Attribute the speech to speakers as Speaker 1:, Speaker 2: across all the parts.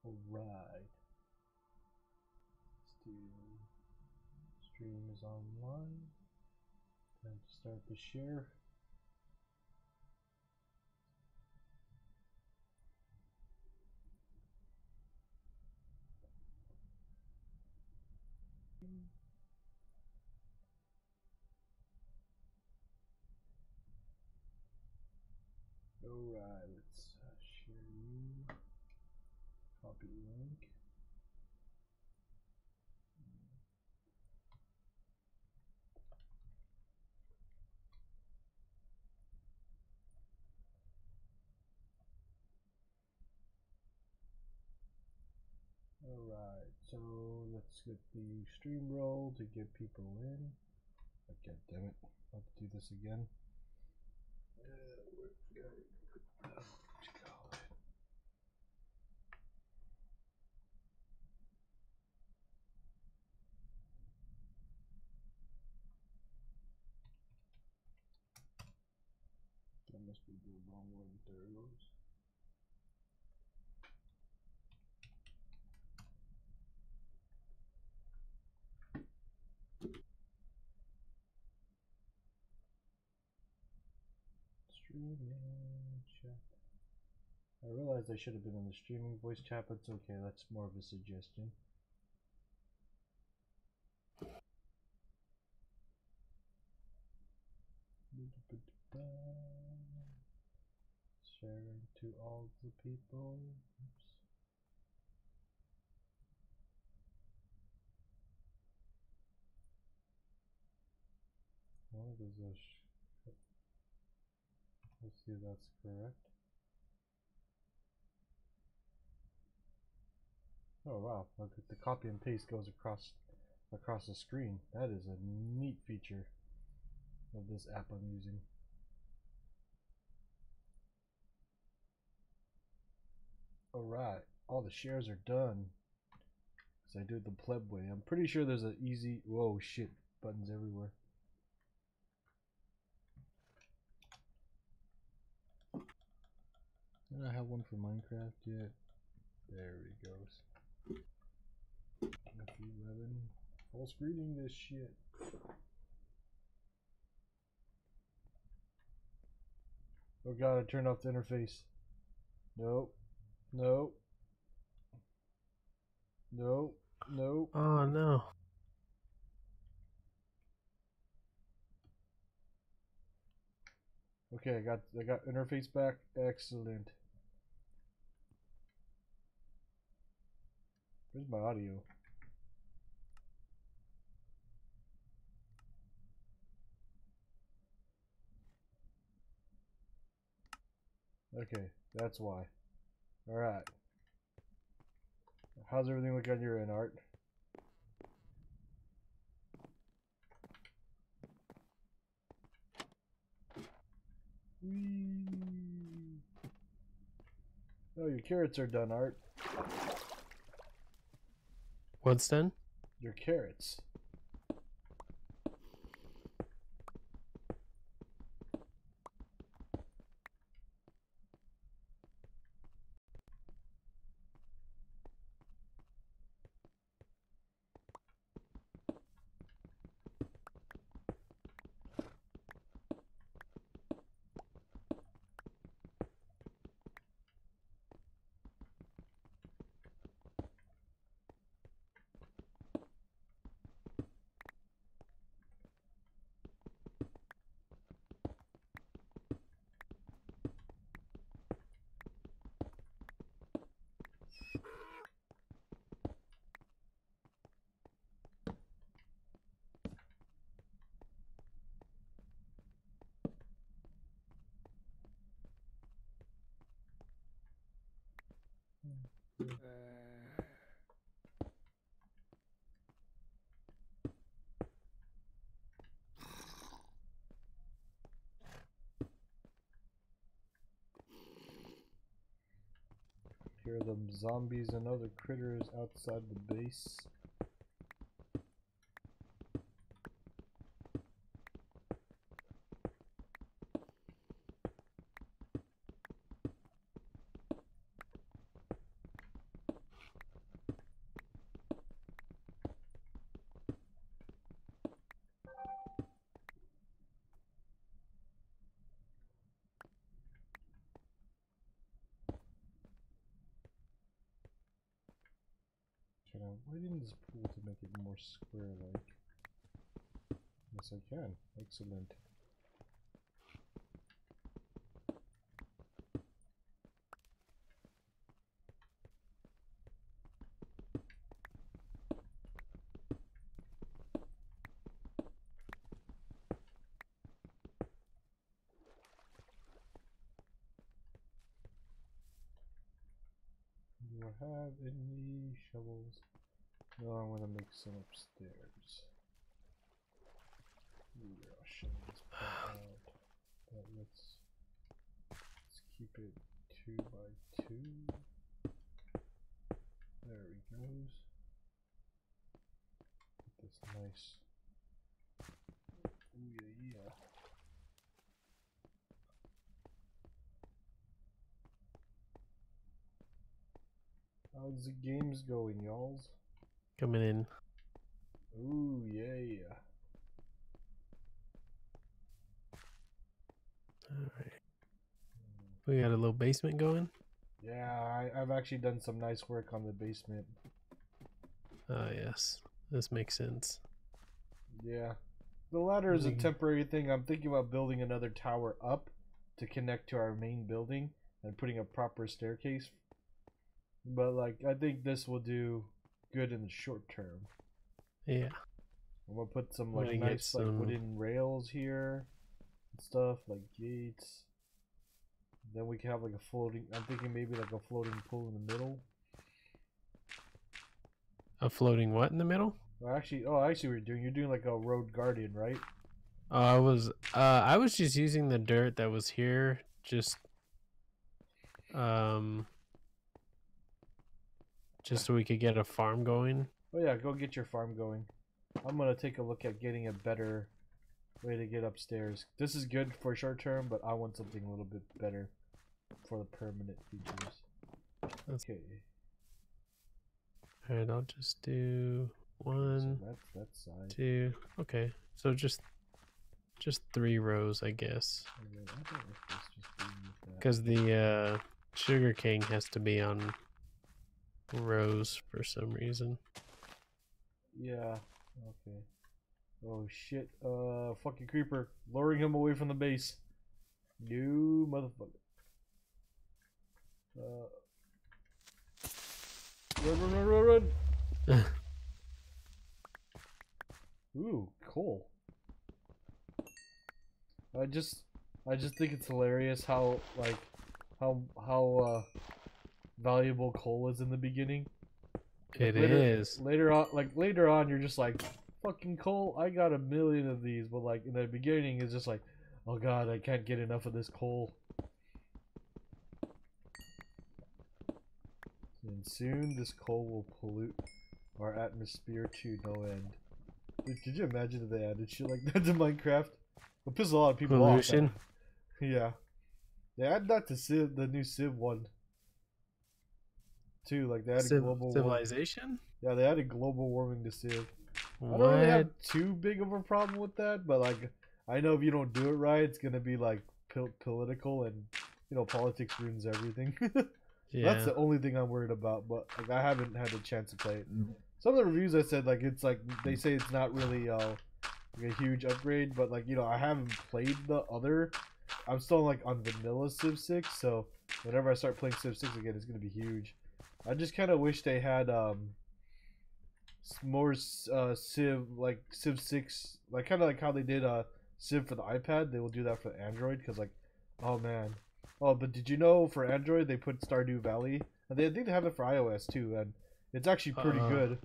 Speaker 1: Alright. Let's do stream is online. Time to start the share. Alright, let's share you. Copy link. Alright, so let's get the stream roll to get people in. Oh, God damn it, I'll have to do this again. What you call it? That must be the wrong one. There it goes. Streaming chat. I realized I should have been in the streaming voice chat, but it's okay. That's more of a suggestion. Sharing to all the people. Oops. Well, there's a let's see if that's correct. Oh wow, look at the copy and paste goes across the screen. That is a neat feature of this app I'm using. Alright, all the shares are done. So I do it the pleb way. I'm pretty sure there's an easy, whoa shit, buttons everywhere. I don't have one for Minecraft yet. There he goes. F11. Full screening this shit. Oh god, I turned off the interface. Nope. Nope. Nope. Nope.
Speaker 2: Oh no.
Speaker 1: Okay, I got interface back. Excellent. Where's my audio? Okay, that's why. Alright. How's everything look on your end, Art? Whee! Oh, your carrots are done, Art.
Speaker 2: What's done?
Speaker 1: Your carrots. Hear them zombies and other critters outside the base. widen this pool to make it more square-like. Yes, I can. Excellent. Do I have any shovels? No, I'm gonna make some upstairs. Yeah, I'll shovel this part out. But let's keep it 2 by 2. There he goes. Get this nice. Ooh, yeah. How's the games going, y'alls?
Speaker 2: Coming in.
Speaker 1: Ooh, yeah.
Speaker 2: Alright. We got a little basement going.
Speaker 1: Yeah, I've actually done some nice work on the basement.
Speaker 2: Ah, yes. This makes sense.
Speaker 1: Yeah. The ladder is a temporary thing. I'm thinking about building another tower up to connect to our main building and putting a proper staircase. But, like, I think this will do good in the short term.
Speaker 2: Yeah.
Speaker 1: I'm gonna put some, like, nice, like, wooden rails here and stuff, like gates. Then we can have, like, a floating, I'm thinking maybe, like, a floating pool in the middle.
Speaker 2: A floating what in the middle?
Speaker 1: Well, actually, oh, I see what you're doing. You're doing, like, a road guardian, right?
Speaker 2: Oh, I was just using the dirt that was here, just so we could get a farm going.
Speaker 1: Oh yeah, go get your farm going. I'm gonna take a look at getting a better way to get upstairs. This is good for short term, but I want something a little bit better for the permanent features. Okay.
Speaker 2: Alright, I'll just do 1,
Speaker 1: so that's that side.
Speaker 2: 2. Okay, so just 3 rows, I guess. Because the sugar cane has to be on rows for some reason.
Speaker 1: Yeah. Okay. Oh shit. Fucking creeper, luring him away from the base. You motherfucker. Run. Ooh, cool. I just think it's hilarious how valuable coal is in the beginning.
Speaker 2: It is.
Speaker 1: Later on, you're just like, fucking coal. I got 1 million of these, but like in the beginning, it's just like, oh god, I can't get enough of this coal. And soon, this coal will pollute our atmosphere to no end. Dude, could you imagine if they added shit like that to Minecraft? It'll piss a lot of people
Speaker 2: Pollution.
Speaker 1: off. Yeah. They add that to Civ, the new Civ one. Too, like they added global
Speaker 2: civilization.
Speaker 1: Yeah, they added global warming to Civ.
Speaker 2: What?
Speaker 1: I don't really have too big of a problem with that, but like I know if you don't do it right, it's gonna be like political, and you know politics ruins everything.
Speaker 2: Yeah.
Speaker 1: That's the only thing I'm worried about. But like I haven't had a chance to play it. Some of the reviews I said like it's like they say it's not really like a huge upgrade, but like you know I haven't played the other. I'm still like on vanilla Civ 6, so whenever I start playing Civ 6 again, it's gonna be huge. I just kind of wish they had more Civ, like Civ 6, like kind of like how they did Civ for the iPad. They will do that for Android, because like, oh man. Oh, but did you know for Android they put Stardew Valley? And I think they have it for iOS too, and it's actually pretty good.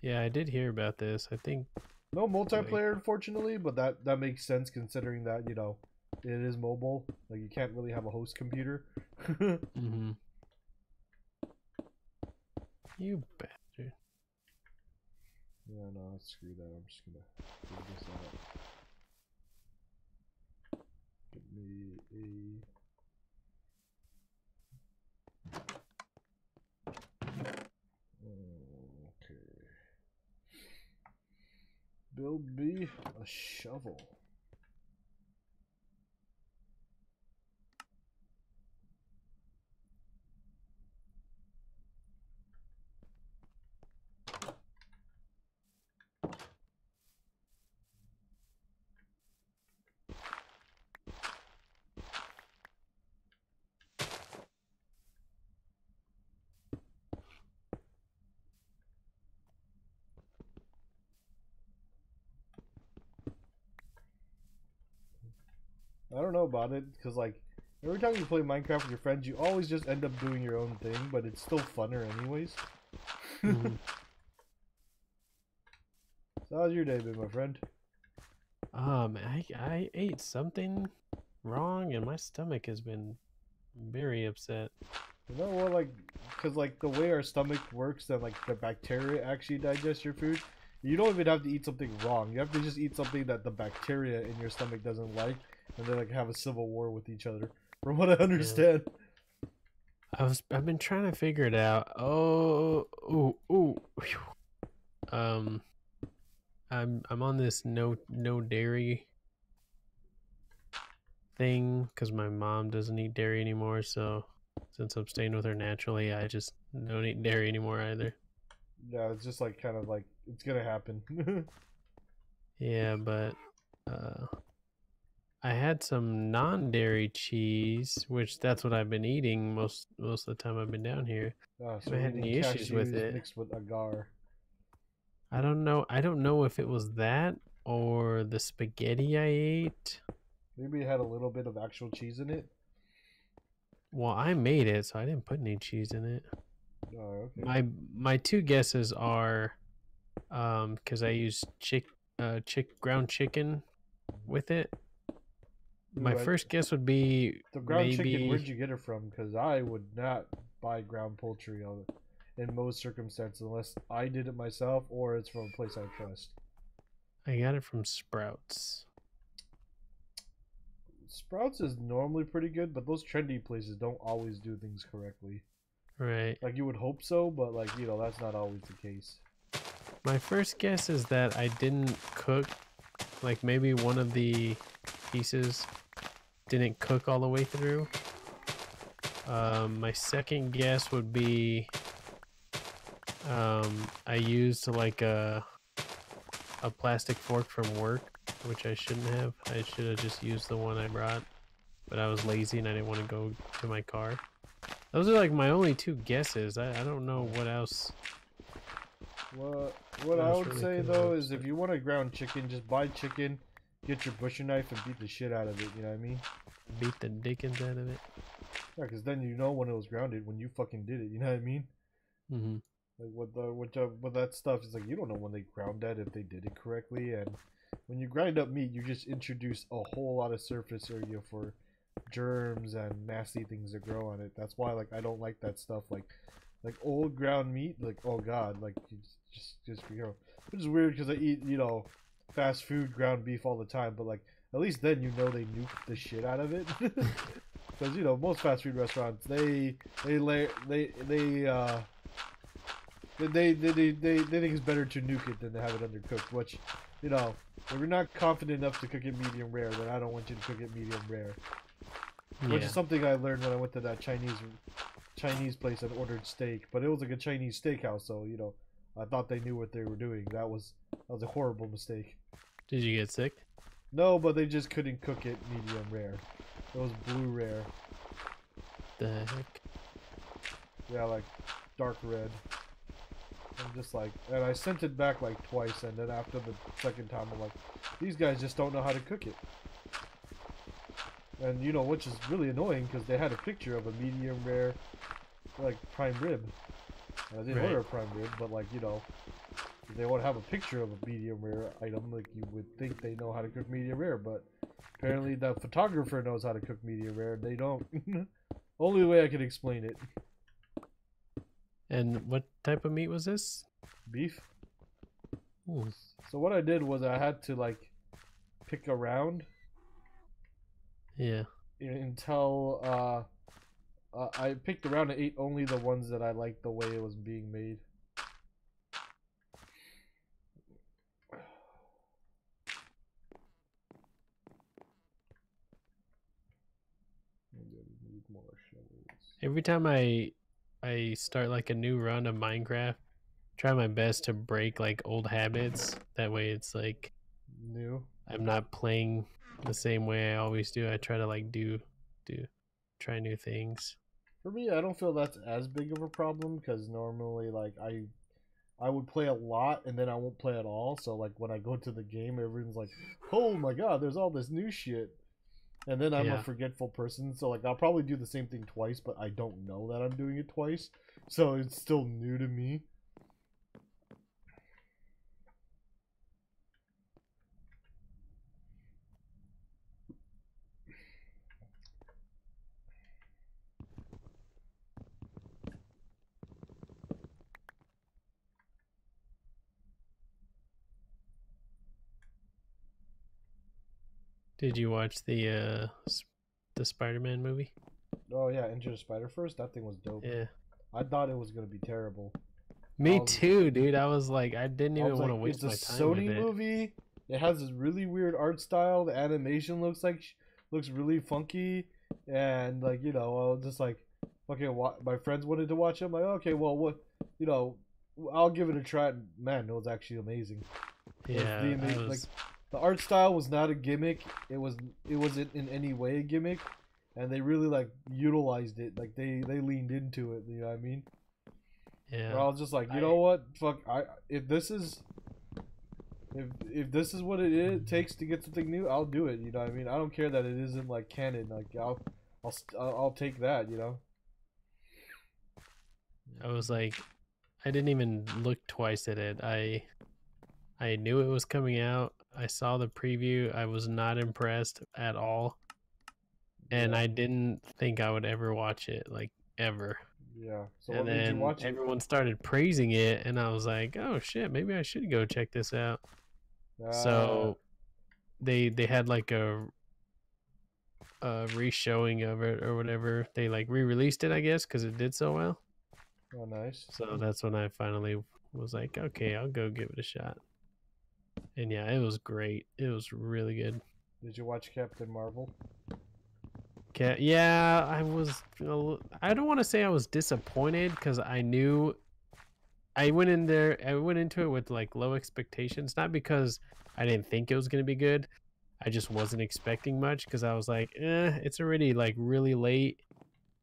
Speaker 2: Yeah, I did hear about this. I think
Speaker 1: no multiplayer, unfortunately, but that makes sense considering that, you know, it is mobile. Like you can't really have a host computer.
Speaker 2: Mm-hmm. You bastard.
Speaker 1: Yeah, no, screw that. I'm just gonna figure this out. Give me a... Okay. Build me a shovel. I don't know about it, because like every time you play Minecraft with your friends, you always just end up doing your own thing, but it's still funner anyways.
Speaker 2: Mhm.
Speaker 1: So how's your day been, my friend?
Speaker 2: I ate something wrong and my stomach has been very upset.
Speaker 1: You know what, like, because like the way our stomach works, that like the bacteria actually digest your food. You don't even have to eat something wrong. You have to just eat something that the bacteria in your stomach doesn't like, and they like have a civil war with each other. From what I
Speaker 2: Yeah.
Speaker 1: understand.
Speaker 2: I've been trying to figure it out. Oh, ooh. Whew. Um I'm on this no dairy thing because my mom doesn't eat dairy anymore, so since I'm staying with her naturally, I just don't eat dairy anymore either.
Speaker 1: Yeah, it's just like kind of like it's gonna happen.
Speaker 2: Yeah, but uh I had some non-dairy cheese, which that's what I've been eating most of the time I've been down here.
Speaker 1: So
Speaker 2: Haven't
Speaker 1: we're
Speaker 2: had
Speaker 1: eating
Speaker 2: any issues with
Speaker 1: cashews
Speaker 2: it.
Speaker 1: mixed with agar.
Speaker 2: I don't know. I don't know if it was that or the spaghetti I ate.
Speaker 1: Maybe it had a little bit of actual cheese in it.
Speaker 2: Well, I made it, so I didn't put any cheese in it.
Speaker 1: Oh, okay.
Speaker 2: My two guesses are because I used ground chicken with it. My
Speaker 1: Ooh,
Speaker 2: first guess would be
Speaker 1: the ground chicken, where'd
Speaker 2: maybe
Speaker 1: you get it from? Because I would not buy ground poultry in most circumstances unless I did it myself or it's from a place I trust.
Speaker 2: I got it from Sprouts.
Speaker 1: Sprouts is normally pretty good, but those trendy places don't always do things correctly.
Speaker 2: Right.
Speaker 1: Like you would hope so, but like that's not always the case.
Speaker 2: My first guess is that I didn't cook, like maybe one of the pieces didn't cook all the way through. My second guess would be I used like a plastic fork from work, which I shouldn't have. I should have just used the one I brought, but I was lazy and I didn't want to go to my car. Those are like my only two guesses. I don't know what else.
Speaker 1: What I
Speaker 2: Else
Speaker 1: would
Speaker 2: really
Speaker 1: say
Speaker 2: could have
Speaker 1: though is if
Speaker 2: upset.
Speaker 1: you want a ground chicken, just buy chicken, get your butcher knife, and beat the shit out of it. You know what I mean?
Speaker 2: Beat the dickens out of it.
Speaker 1: Yeah, because then you know when it was grounded when you fucking did it. You know what I mean?
Speaker 2: Hmm.
Speaker 1: Like with that stuff, it's like you don't know when they ground that if they did it correctly, and when you grind up meat, you just introduce a whole lot of surface area for germs and nasty things to grow on it. That's why like I don't like that stuff like old ground meat. Like oh god, like you which is weird because I eat fast food ground beef all the time, but like at least then they nuke the shit out of it. Because most fast food restaurants they think it's better to nuke it than to have it undercooked. Which, if you're not confident enough to cook it medium rare, then I don't want you to cook it medium rare. Which
Speaker 2: Yeah.
Speaker 1: is something I learned when I went to that Chinese place and ordered steak. But it was like a Chinese steakhouse, so I thought they knew what they were doing. That was a horrible mistake.
Speaker 2: Did you get sick?
Speaker 1: No, but they just couldn't cook it medium rare. It was blue rare.
Speaker 2: The heck?
Speaker 1: Yeah, like dark red. I'm just like, and I sent it back like twice, and then after the second time, I'm like, these guys just don't know how to cook it. And which is really annoying because they had a picture of a medium rare, like prime rib. And I didn't order a prime rib, but like if they want to have a picture of a medium rare item, like you would think they know how to cook medium rare, but apparently the photographer knows how to cook medium rare. They don't. Only way I can explain it.
Speaker 2: And what type of meat was this?
Speaker 1: Beef.
Speaker 2: Ooh.
Speaker 1: So what I did was I had to like pick around
Speaker 2: Yeah.
Speaker 1: until I picked around and ate only the ones that I liked the way it was being made. Need more shovels.
Speaker 2: Every time I start like a new run of Minecraft, try my best to break like old habits. That way it's like
Speaker 1: New.
Speaker 2: I'm not playing the same way I always do. I try to like do try new things.
Speaker 1: For me, I don't feel that's as big of a problem because normally like I would play a lot and then I won't play at all. So like when I go to the game, everyone's like, "Oh my god, there's all this new shit." And then I'm a
Speaker 2: Yeah.
Speaker 1: forgetful person, so like I'll probably do the same thing twice, but I don't know that I'm doing it twice, so it's still new to me.
Speaker 2: Did you watch the Spider-Man movie?
Speaker 1: Oh yeah, Into the Spider-Verse, that thing was dope.
Speaker 2: Yeah.
Speaker 1: I thought it was gonna be terrible.
Speaker 2: Me too, dude. I was like, I didn't
Speaker 1: I
Speaker 2: even
Speaker 1: was
Speaker 2: want to
Speaker 1: like, it's
Speaker 2: waste
Speaker 1: a
Speaker 2: my time with
Speaker 1: Sony
Speaker 2: it.
Speaker 1: movie. It has this really weird art style. The animation looks really funky, and like I was just like, okay, my friends wanted to watch it. I'm like, okay, well, what, you know, I'll give it a try. Man, it was actually amazing.
Speaker 2: Yeah, I
Speaker 1: Like
Speaker 2: was.
Speaker 1: the art style was not a gimmick. It wasn't in any way a gimmick, and they really like utilized it. Like they leaned into it. You know what I mean? Where
Speaker 2: Yeah.
Speaker 1: I was just like, you know what? Fuck. If this is if this is what takes to get something new, I'll do it. You know what I mean? I don't care that it isn't like canon. Like I'll take that. You know?
Speaker 2: I was like, I didn't even look twice at it. I knew it was coming out. I saw the preview. I was not impressed at all, and
Speaker 1: Yeah.
Speaker 2: I didn't think I would ever watch it, like ever.
Speaker 1: Yeah. So
Speaker 2: And
Speaker 1: what made you
Speaker 2: then
Speaker 1: watch it?
Speaker 2: everyone started praising it, and I was like, "Oh shit, maybe I should go check this out."
Speaker 1: Uh.
Speaker 2: So they had like a re-showing of it or whatever. They like re-released it, I guess, because it did so well.
Speaker 1: Oh, nice.
Speaker 2: So that's when I finally was like, okay, I'll go give it a shot. And yeah, it was great. It was really good.
Speaker 1: Did you watch Captain Marvel?
Speaker 2: Yeah, I was. I don't want to say I was disappointed because I knew I went in there. I went into it with like low expectations, not because I didn't think it was gonna be good. I just wasn't expecting much because I was like, it's already like really late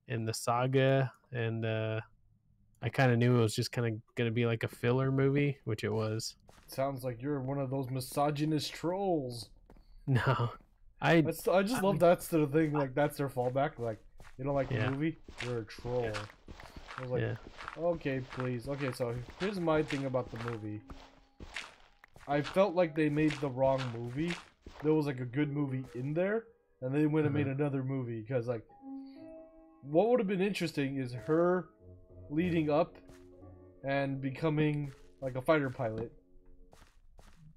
Speaker 2: in the saga, and I kind of knew it was just kind of gonna be like a filler movie, which it was.
Speaker 1: Sounds like you're one of those misogynist trolls.
Speaker 2: No, I,
Speaker 1: I just
Speaker 2: I
Speaker 1: love that's the thing. Like that's their fallback. Like you don't like the
Speaker 2: yeah,
Speaker 1: movie, you're a troll.
Speaker 2: yeah,
Speaker 1: I was like,
Speaker 2: yeah.
Speaker 1: okay, please. Okay, so here's my thing about the movie. I felt like they made the wrong movie. There was like a good movie in there, and they went and made another movie because like, what would have been interesting is her leading up and becoming like a fighter pilot.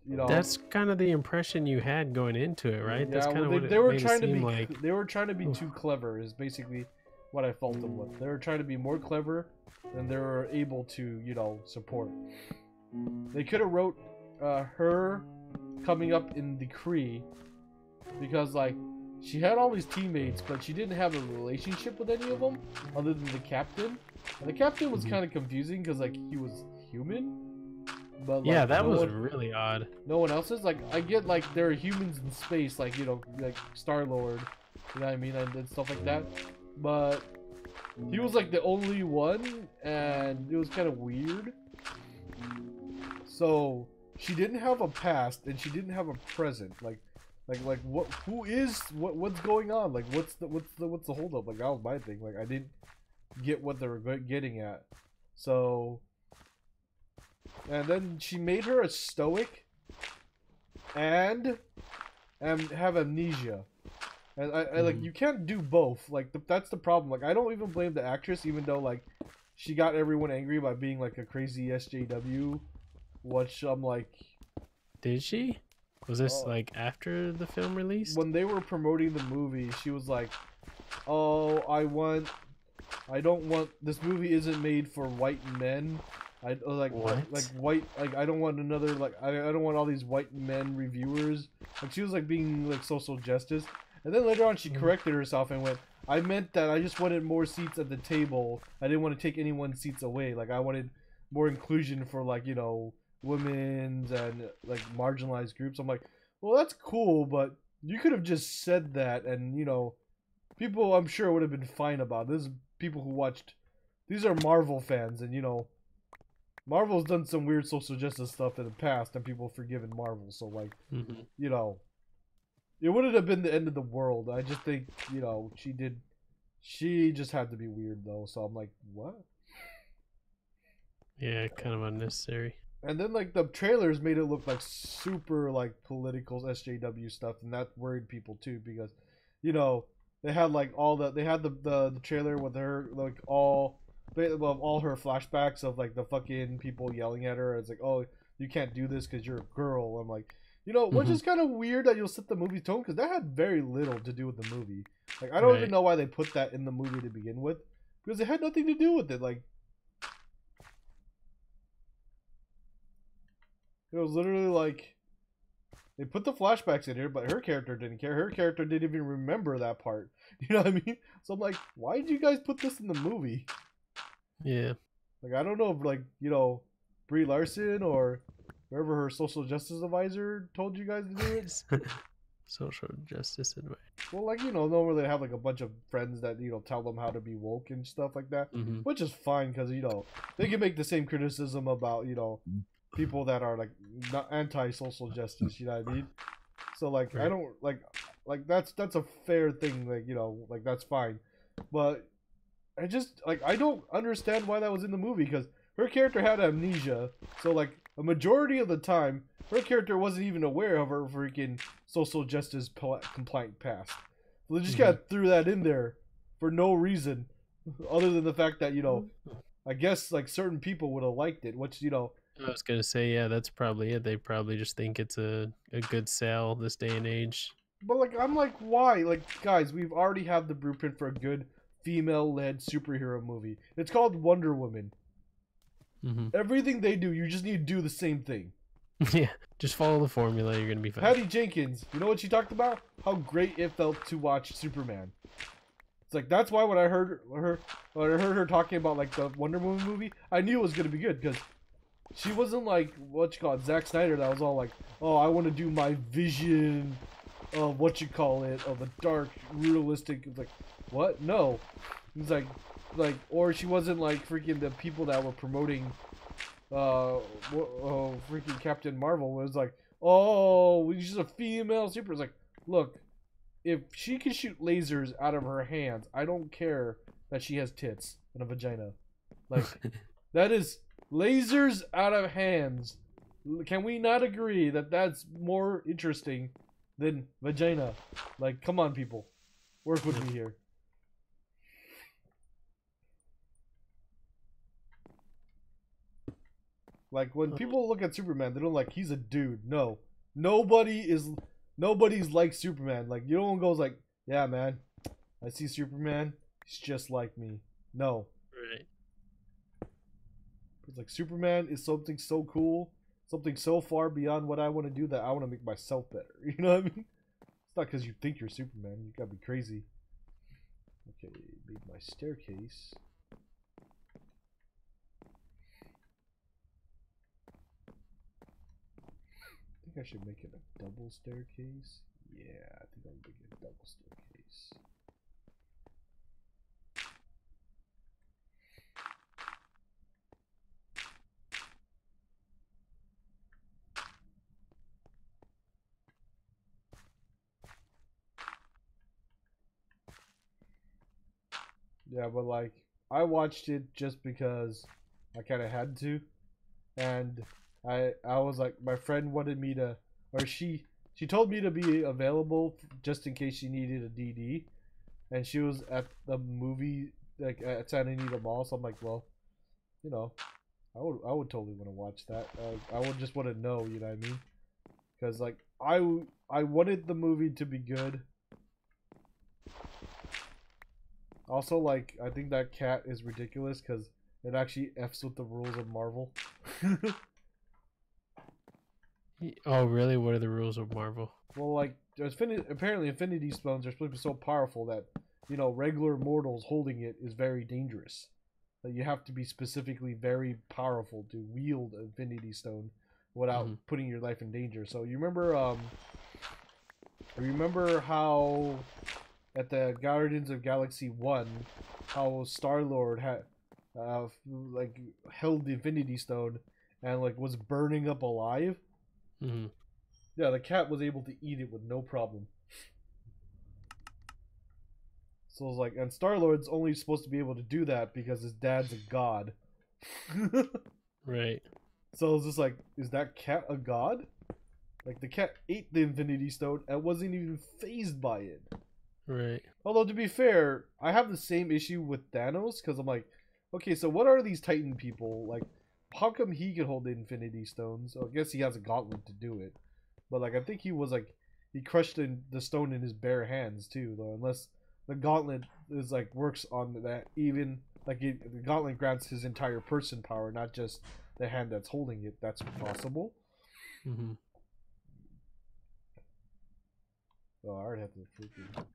Speaker 1: You know,
Speaker 2: That's kind of the impression you had going into it, right? That's
Speaker 1: yeah.
Speaker 2: kind
Speaker 1: Well,
Speaker 2: of what
Speaker 1: they
Speaker 2: it
Speaker 1: were
Speaker 2: made it
Speaker 1: trying to
Speaker 2: seem
Speaker 1: be
Speaker 2: like.
Speaker 1: they were trying to be
Speaker 2: Oof.
Speaker 1: too clever. Is basically what I fault them with. They were trying to be more clever than they were able to, support. They could have wrote her coming up in the Kree because like she had all these teammates, but she didn't have a relationship with any of them other than the captain. And the captain was kind of confusing because like he was human, but like,
Speaker 2: Yeah, that was really odd.
Speaker 1: no one else is. Like I get like there are humans in space, like like Star-Lord, you know what I mean, and stuff like that. But he was like the only one, and it was kind of weird. So she didn't have a past, and she didn't have a present. Like what? Who is What's going on? Like what's the holdup? Like that was my thing. Like I didn't get what they were getting at. So, and then she made her a stoic, and have amnesia. And I like you can't do both. Like that's the problem. Like I don't even blame the actress, even though like she got everyone angry by being like a crazy SJW. Which I'm like,
Speaker 2: Did she? Was this like after the film released?
Speaker 1: when they were promoting the movie, she was like, "Oh, I don't want this movie isn't made for white men. I like
Speaker 2: What?
Speaker 1: like white like I don't want another like I don't want all these white men reviewers." Like she was like being like social justice. And then later on, she corrected herself and went, I meant that I just wanted more seats at the table. I didn't want to take anyone's seats away. Like, I wanted more inclusion for, like, women's and, like, marginalized groups. I'm like, well, that's cool, but you could have just said that and, people, I'm sure, would have been fine about it. This is people who watched. These are Marvel fans, and, Marvel's done some weird social justice stuff in the past, and people have forgiven Marvel. So, like, it wouldn't have been the end of the world. I just think, you know, she just had to be weird though. So I'm like, what?
Speaker 2: Yeah, kind of unnecessary.
Speaker 1: And then like the trailers made it look like super like political SJW stuff, and that worried people too because, you know, they had like they had the trailer with her like all of all her flashbacks of like the fucking people yelling at her. It's like, oh, you can't do this because you're a girl. I'm like, you know, which is kind of weird that you'll set the movie tone because that had very little to do with the movie. Like I don't even know why they put that in the movie to begin with because it had nothing to do with it. Like it was literally like they put the flashbacks in here, but her character didn't care. Her character didn't even remember that part. You know what I mean? So I'm like, why did you guys put this in the movie?
Speaker 2: Yeah.
Speaker 1: Like I don't know if like, you know, Brie Larson or whoever her social justice advisor told you guys to do it.
Speaker 2: Social justice advice.
Speaker 1: Well, like, you know, normally they have like a bunch of friends that, you know, tell them how to be woke and stuff like that, which is fine because, you know, they can make the same criticism about, you know, people that are like not anti-social justice, you know what I mean? So like I don't like that's a fair thing, like, you know, like that's fine. But I just like I don't understand why that was in the movie because her character had amnesia. So like a majority of the time her character wasn't even aware of her freaking social justice compliant past. So they just kind of threw that in there for no reason other than the fact that, you know, I guess like certain people would have liked it, which, you know,
Speaker 2: I was gonna say, yeah, that's probably it. They probably just think it's a good sell this day and age.
Speaker 1: But like, I'm like, why? Like, guys, we've already have the blueprint for a good female-led superhero movie. It's called Wonder Woman. Everything they do, you just need to do the same thing.
Speaker 2: Yeah, just follow the formula. You're gonna be fine.
Speaker 1: Patty Jenkins, you know what she talked about? How great it felt to watch Superman. It's like that's why when I heard her talking about like the Wonder Woman movie, I knew it was gonna be good because she wasn't like what you call it, Zack Snyder. That was all like, oh, I want to do my vision of what you call it of a dark, realistic. It's like, what? No, it's like, or she wasn't like freaking the people that were promoting, freaking Captain Marvel was like, oh, she's a female super. It's like, look, if she can shoot lasers out of her hands, I don't care that she has tits and a vagina. Like, that is. Lasers out of hands. Can we not agree that that's more interesting than vagina? Like, come on, people. Work with me here. Like, when people look at Superman, they don't like, he's a dude. No. Nobody's like Superman. Like, you don't go like, yeah, man, I see Superman. He's just like me. No.
Speaker 2: Right.
Speaker 1: It's like Superman is something so cool, something so far beyond what I want to do that I want to make myself better. You know what I mean? It's not because you think you're Superman. You gotta be crazy. Okay, make my staircase. I think I should make it a double staircase. Yeah, I think I'll make it a double staircase. Yeah, but like I watched it just because I kind of had to, and I was like my friend wanted me to, or she told me to be available just in case she needed a DD, and she was at the movie like at Santa Anita Mall, so I'm like, well, you know, I would totally want to watch that. I would just want to know, you know what I mean? Because like I wanted the movie to be good. Also, like, I think that cat is ridiculous because it actually F's with the rules of Marvel.
Speaker 2: Oh, really? What are the rules of Marvel?
Speaker 1: Well, like, apparently Infinity Stones are supposed to be so powerful that, you know, regular mortals holding it is very dangerous. That you have to be specifically very powerful to wield Infinity Stone without putting your life in danger. So you remember how at the Guardians of Galaxy 1, how Star-Lord had like held the Infinity Stone and like was burning up alive. Yeah, the cat was able to eat it with no problem. So it's like, and Star-Lord's only supposed to be able to do that because his dad's a god.
Speaker 2: Right.
Speaker 1: So it's just like, is that cat a god? Like, the cat ate the Infinity Stone and wasn't even phased by it.
Speaker 2: Right.
Speaker 1: Although, to be fair, I have the same issue with Thanos, because I'm like, okay, so what are these Titan people? Like, how come he can hold the Infinity Stones? So I guess he has a gauntlet to do it. But, like, I think he was, like, he crushed the stone in his bare hands, too, though, unless the gauntlet is, like, works on that even, like, the gauntlet grants his entire person power, not just the hand that's holding it. That's possible.
Speaker 2: Mm-hmm.
Speaker 1: Oh, I already have to freaking...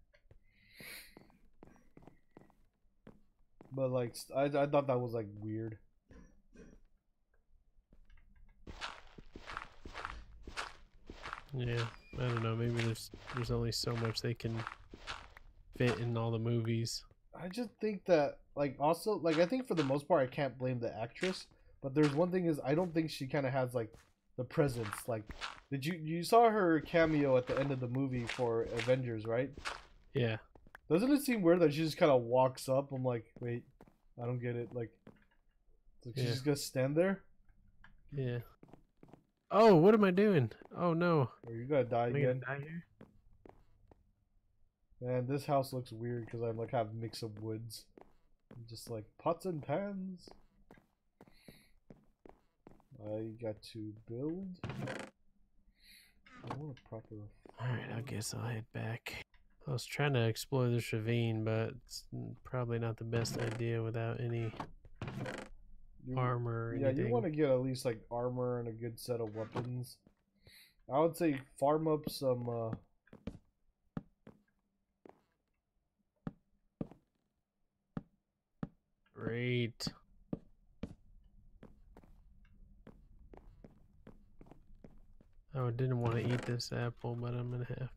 Speaker 1: But, like, I thought that was, like, weird.
Speaker 2: Yeah, I don't know. Maybe there's only so much they can fit in all the movies.
Speaker 1: I just think that, like, also, like, I think for the most part, I can't blame the actress. But there's one thing is, I don't think she kind of has, like, the presence. Like, you saw her cameo at the end of the movie for Avengers, right?
Speaker 2: Yeah.
Speaker 1: Doesn't it seem weird that she just kind of walks up? I'm like, wait, I don't get it. Like she's just gonna stand there?
Speaker 2: Yeah. Oh, what am I doing? Oh no.
Speaker 1: Are you gonna die
Speaker 2: Am I
Speaker 1: again?
Speaker 2: gonna die here?
Speaker 1: Man, this house looks weird because I like have a mix of woods. I'm just like pots and pans. I got to build. I want a proper.
Speaker 2: Alright, I guess I'll head back. I was trying to explore this ravine, but it's probably not the best idea without any armor or anything.
Speaker 1: Yeah, you want to get at least like armor and a good set of weapons. I would say farm up some
Speaker 2: Great. Oh, I didn't want to eat this apple, but I'm gonna have.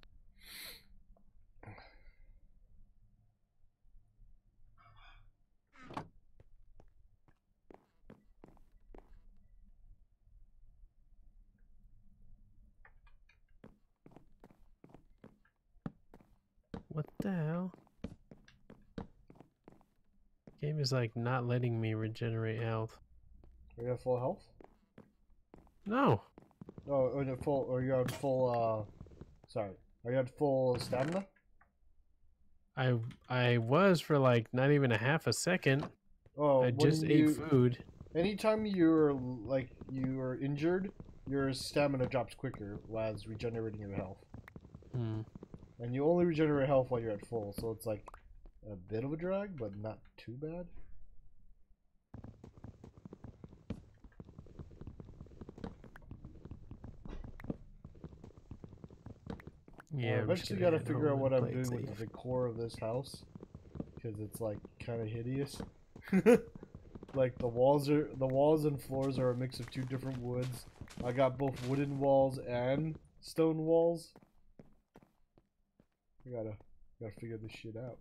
Speaker 2: What the hell? Game is like not letting me regenerate health.
Speaker 1: Are you at full health?
Speaker 2: No.
Speaker 1: Oh, or you full, or you're at full. Sorry, are you at full stamina?
Speaker 2: I was for like not even a half a second.
Speaker 1: Oh,
Speaker 2: I just ate food.
Speaker 1: Anytime you're injured, your stamina drops quicker while regenerating your health.
Speaker 2: Hmm.
Speaker 1: And you only regenerate health while you're at full, so it's like a bit of a drag, but not too bad.
Speaker 2: Yeah,
Speaker 1: I eventually gotta figure out what I'm doing with the decor of this house, because it's like kind of hideous. Like the walls and floors are a mix of two different woods. I got both wooden walls and stone walls. I gotta figure this shit out.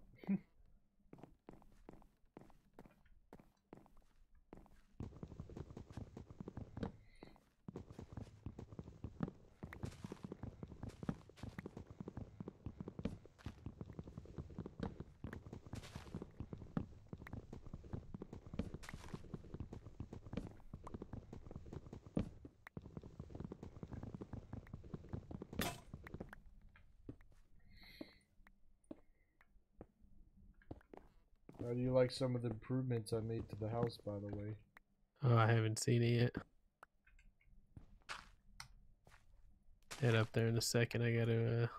Speaker 1: How do you like some of the improvements I made to the house, by the way?
Speaker 2: Oh, I haven't seen it yet. Head up there in a second. I gotta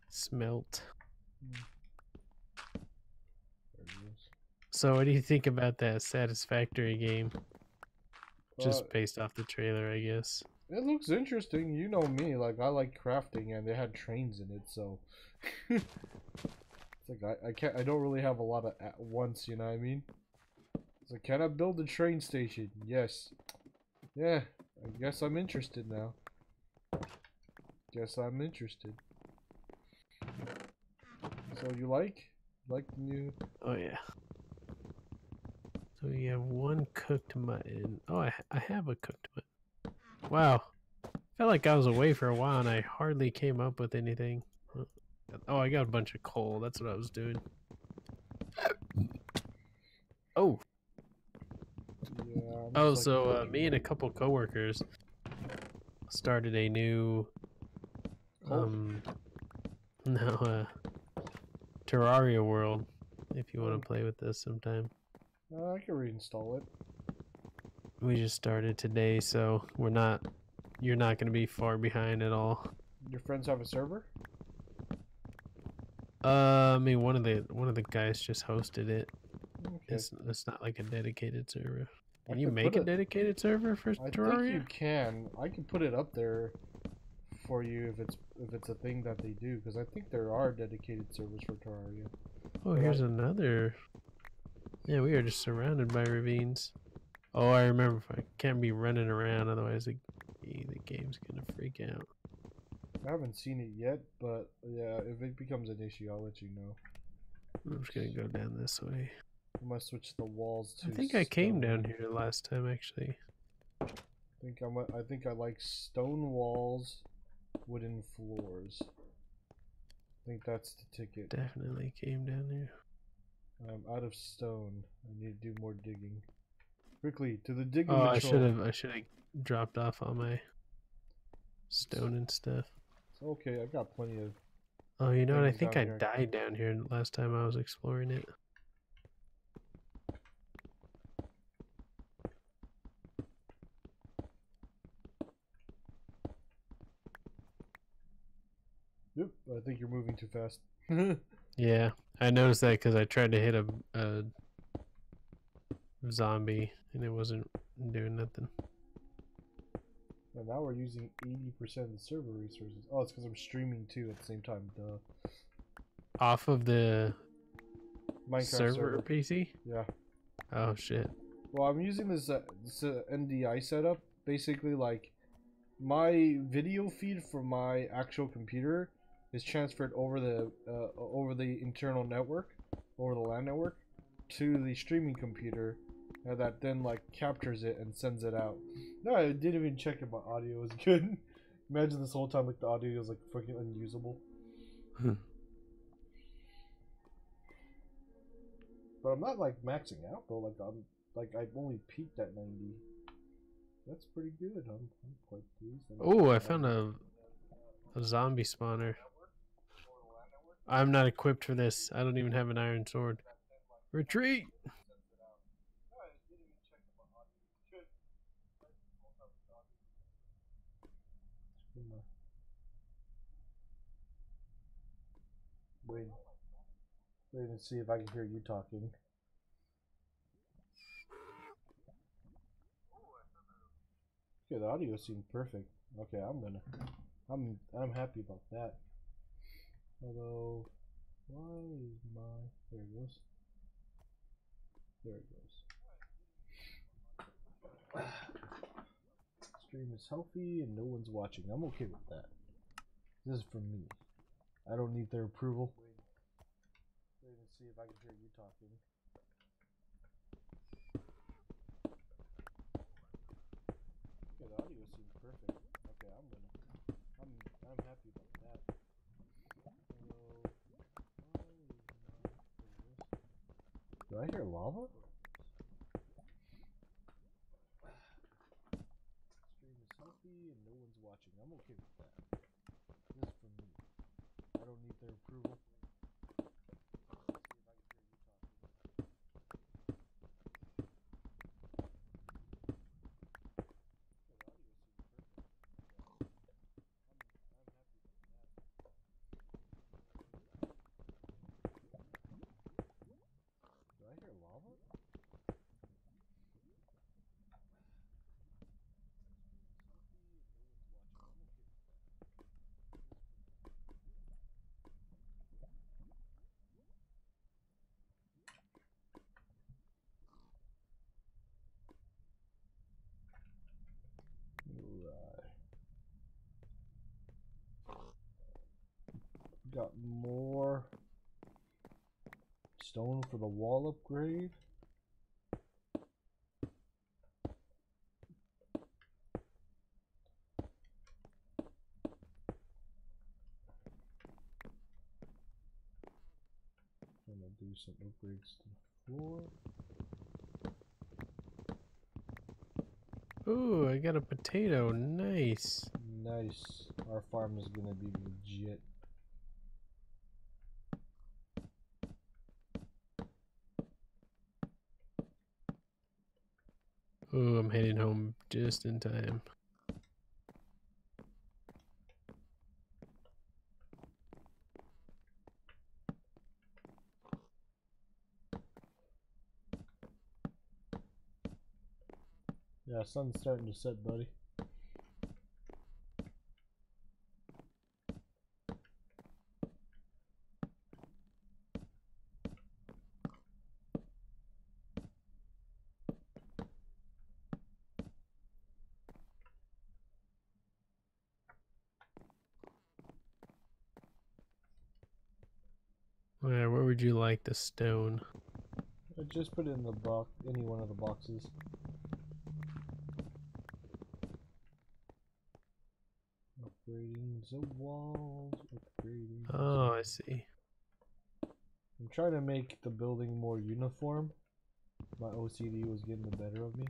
Speaker 2: smelt. So what do you think about that Satisfactory game? Just based off the trailer, I guess.
Speaker 1: It looks interesting. You know me, like I like crafting, and they had trains in it, so it's like I don't really have a lot of at once. You know what I mean? It's like, can I build a train station? Yes. Yeah. I guess I'm interested now. Guess I'm interested. So you like the new?
Speaker 2: Oh yeah. So we have one cooked mutton. Oh, I have a cooked mutton. Wow. Felt like I was away for a while and I hardly came up with anything. Oh, got Oh, I got a bunch of coal. That's what I was doing. Oh.
Speaker 1: Yeah.
Speaker 2: Oh, so me and a couple coworkers started a new no Terraria world. If you want to play with this sometime.
Speaker 1: I can reinstall it.
Speaker 2: We just started today, so you're not going to be far behind at all.
Speaker 1: Your friends have a server?
Speaker 2: I mean, one of the guys just hosted it.
Speaker 1: Okay.
Speaker 2: It's not like a dedicated server. Can
Speaker 1: I
Speaker 2: you
Speaker 1: could
Speaker 2: make
Speaker 1: put
Speaker 2: a dedicated server for
Speaker 1: I
Speaker 2: Terraria?
Speaker 1: think you can. I can put it up there for you if it's a thing that they do, because I think there are dedicated servers for Terraria.
Speaker 2: Oh, here's another. Yeah, we are just surrounded by ravines. Oh, I remember. I can't be running around, otherwise the game's gonna freak out.
Speaker 1: I haven't seen it yet, but yeah, if it becomes an issue, I'll let you know.
Speaker 2: I'm just gonna go down this way.
Speaker 1: I must switch the walls to
Speaker 2: I think I came down here last time, actually.
Speaker 1: I think I like stone walls, wooden floors. I think that's the ticket.
Speaker 2: Definitely came down here.
Speaker 1: I'm out of stone. I need to do more digging. Quickly to the digging
Speaker 2: Oh,
Speaker 1: patrol.
Speaker 2: I should have dropped off all my stone and stuff.
Speaker 1: It's okay, I got plenty of.
Speaker 2: Oh, you know what? I think I died down here last time I was exploring it.
Speaker 1: Yep, I think you're moving too fast.
Speaker 2: Yeah, I noticed that because I tried to hit a zombie and it wasn't doing nothing.
Speaker 1: And now we're using 80% of the server resources. Oh, it's because I'm streaming too at the same time. Duh.
Speaker 2: Off of the
Speaker 1: Minecraft
Speaker 2: server PC?
Speaker 1: Yeah.
Speaker 2: Oh shit.
Speaker 1: Well, I'm using this NDI setup. Basically, like my video feed from my actual computer is transferred over the internal network, over the LAN network, to the streaming computer, that then like captures it and sends it out. No, I didn't even check if my audio was good. Imagine this whole time like the audio was like fucking unusable. But I'm not like maxing out though. Like I've only peaked at 90. That's pretty good. I'm quite pleased.
Speaker 2: Oh, I found a zombie spawner. I'm not equipped for this. I don't even have an iron sword. Retreat!
Speaker 1: Wait and see if I can hear you talking. Okay, the audio seemed perfect. Okay, I'm happy about that. Although, why is my... There it goes. There it goes. Stream is healthy and no one's watching. I'm okay with that. This is for me. I don't need their approval. Wait and see if I can hear you talking. Okay, the audio seems perfect. Okay, I'm happy about that. Hello. Do I hear lava? Stream is healthy and no one's watching. I'm okay with that. This is for me. I don't need their approval. Do I hear lava? Alright. Got more stone for the wall upgrade. some upgrades to the floor.
Speaker 2: Ooh, I got a potato. Nice.
Speaker 1: Nice. Our farm is gonna be legit.
Speaker 2: Ooh, I'm heading home just in time.
Speaker 1: Yeah, sun's starting to set, buddy.
Speaker 2: Where would you like the stone?
Speaker 1: I just put it in the box, any one of the boxes. Upgrading the walls, upgrading.
Speaker 2: Oh, I see.
Speaker 1: I'm trying to make the building more uniform. My OCD was getting the better of me.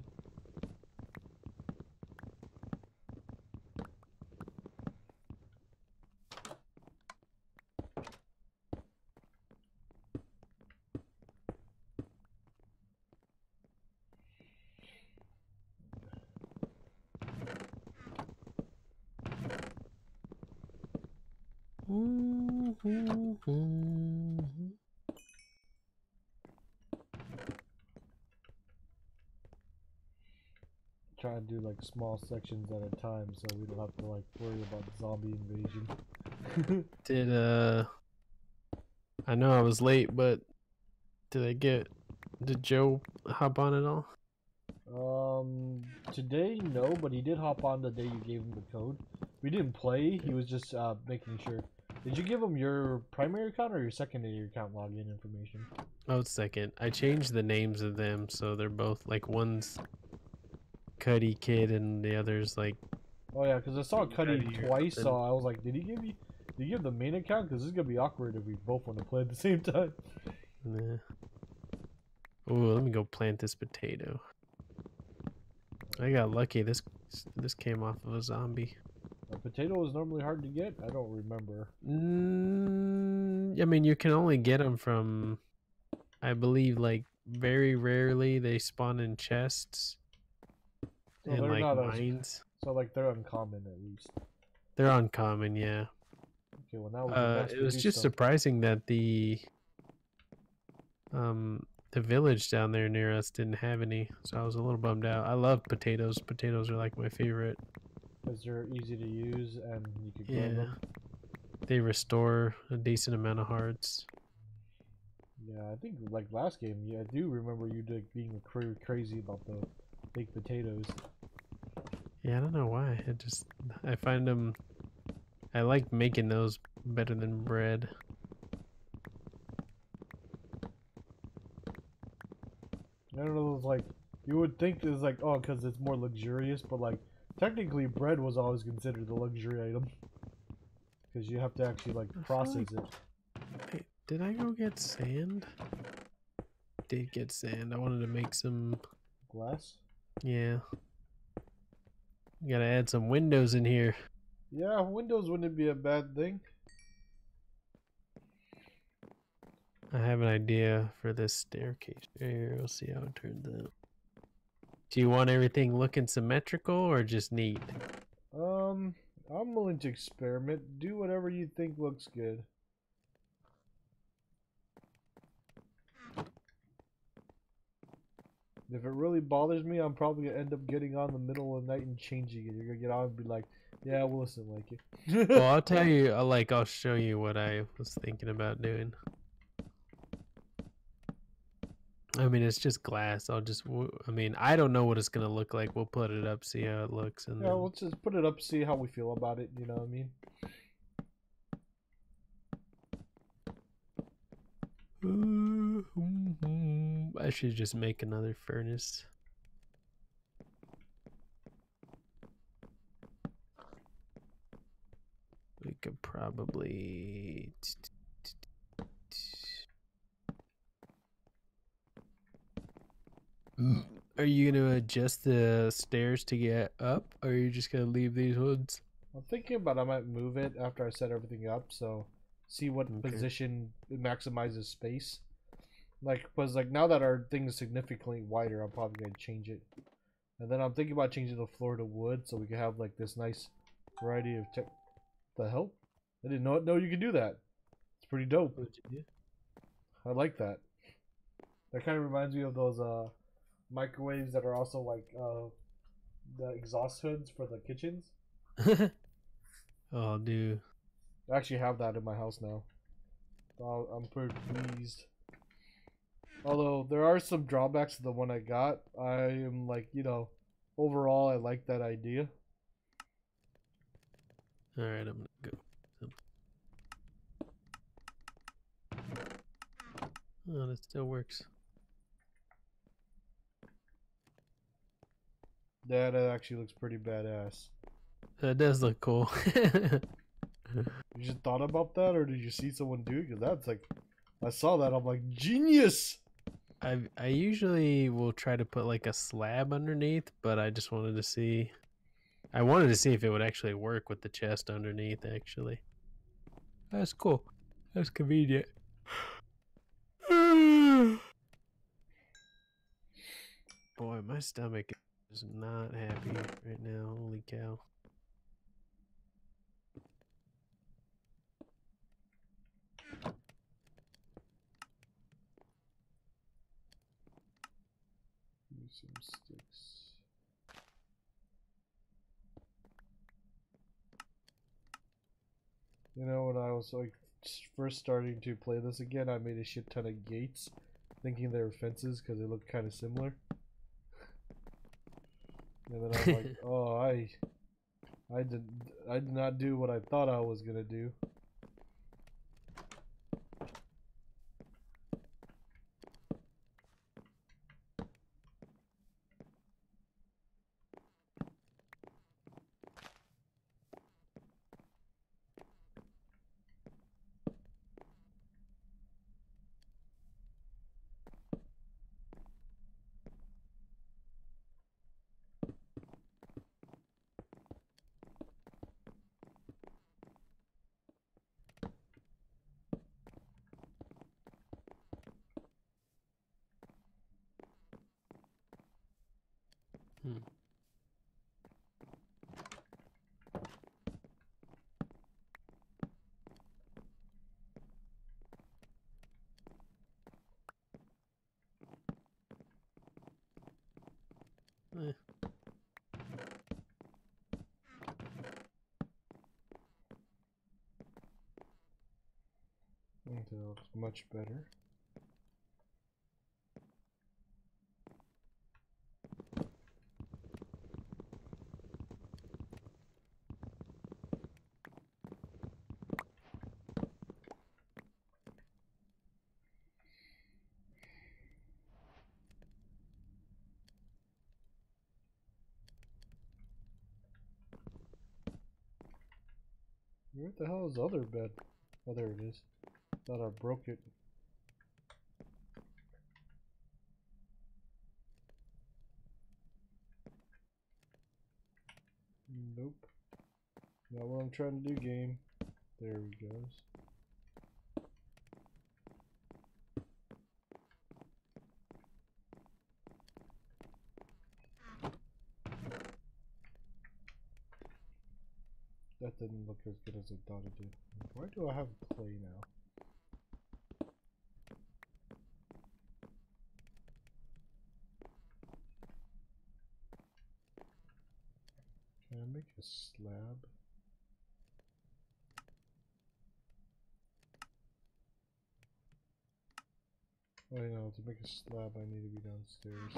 Speaker 1: Try to do like small sections at a time so we don't have to like worry about zombie invasion.
Speaker 2: I know I was late, but did Joe hop on at all?
Speaker 1: Today no, but he did hop on the day you gave him the code. We didn't play, he was just making sure. Did you give him your primary account or your secondary account login information?
Speaker 2: Oh, second. I changed the names of them so they're both like one's Cuddy Kid and the other's like.
Speaker 1: Oh yeah, because I saw Cuddy twice, so
Speaker 2: something.
Speaker 1: I was like, did he give the main account? Because this is gonna be awkward if we both want to play at the same time.
Speaker 2: Nah. Ooh, let me go plant this potato. I got lucky. This came off of a zombie.
Speaker 1: A potato is normally hard to get. I don't remember.
Speaker 2: I mean, you can only get them from, I believe, like very rarely they spawn in chests
Speaker 1: So
Speaker 2: and
Speaker 1: they're
Speaker 2: like
Speaker 1: not
Speaker 2: mines.
Speaker 1: so like they're uncommon at least.
Speaker 2: They're uncommon, yeah.
Speaker 1: Okay, well now we can mass
Speaker 2: It was
Speaker 1: produce
Speaker 2: just
Speaker 1: them.
Speaker 2: surprising that the village down there near us didn't have any, so I was a little bummed out. I love potatoes. Potatoes are like my favorite.
Speaker 1: Because they're easy to use and you could grow
Speaker 2: Yeah.
Speaker 1: them.
Speaker 2: They restore a decent amount of hearts.
Speaker 1: Yeah, I think like last game, yeah, I do remember you being crazy about the baked potatoes.
Speaker 2: Yeah, I don't know why. I find them. I like making those better than bread.
Speaker 1: I don't know, it's like you would think it's like because it's more luxurious, but like technically bread was always considered a luxury item because you have to actually like process it.
Speaker 2: Wait, did I go get sand? Did get sand. I wanted to make some.
Speaker 1: Glass.
Speaker 2: Yeah. Gotta add some windows in here.
Speaker 1: Yeah, windows wouldn't be a bad thing.
Speaker 2: I have an idea for this staircase. Here, we'll see how it turns out. Do you want everything looking symmetrical or just neat?
Speaker 1: I'm willing to experiment. Do whatever you think looks good. If it really bothers me, I'm probably gonna end up getting on the middle of the night and changing it. You're gonna get on and be like, yeah, Wilson like it.
Speaker 2: Well, I'll tell you, I'll show you what I was thinking about doing. I mean, it's just glass. I mean, I don't know what it's gonna look like. We'll put it up, see how it looks, and
Speaker 1: Yeah,
Speaker 2: then...
Speaker 1: let's just put it up, see how we feel about it, you know what I mean?
Speaker 2: I should just make another furnace. We could probably... Are you gonna adjust the stairs to get up, or are you just gonna leave these woods?
Speaker 1: I'm thinking about I might move it after I set everything up, so see what
Speaker 2: Okay.
Speaker 1: position maximizes space. Like, cause like now that our thing is significantly wider, I'm probably gonna change it. And then I'm thinking about changing the floor to wood so we can have like this nice variety of tech. The hell? I didn't know you can do that. It's pretty dope.
Speaker 2: What'd you do?
Speaker 1: I like that. That kind of reminds me of those microwaves that are also like the exhaust hoods for the kitchens.
Speaker 2: Oh, dude.
Speaker 1: I actually have that in my house now. So I'm pretty pleased. Although there are some drawbacks to the one I got, I am like, overall I like that idea.
Speaker 2: All right, I'm gonna go. Oh, that still works.
Speaker 1: That actually looks pretty badass.
Speaker 2: That does look cool.
Speaker 1: You just thought about that, or did you see someone do it? Because that's like, I saw that, I'm like, genius!
Speaker 2: I usually will try to put like a slab underneath, but I just wanted to see. I wanted to see if it would actually work with the chest underneath. Actually, that's cool. That's convenient. Boy, my stomach is not happy right now. Holy cow.
Speaker 1: Use some sticks. When I was like first starting to play this again, I made a shit ton of gates, thinking they were fences because they look kind of similar. And then I'm like, oh, I did not do what I thought I was gonna do.
Speaker 2: Hmm. Eh.
Speaker 1: I think that looks much better. Where the hell is the other bed? Oh, there it is. Thought I broke it. Nope. Not what I'm trying to do, game. There he goes. That didn't look as good as I thought it did. Why do I have clay now? Can I make a slab? Oh, I know, to make a slab I need to be downstairs.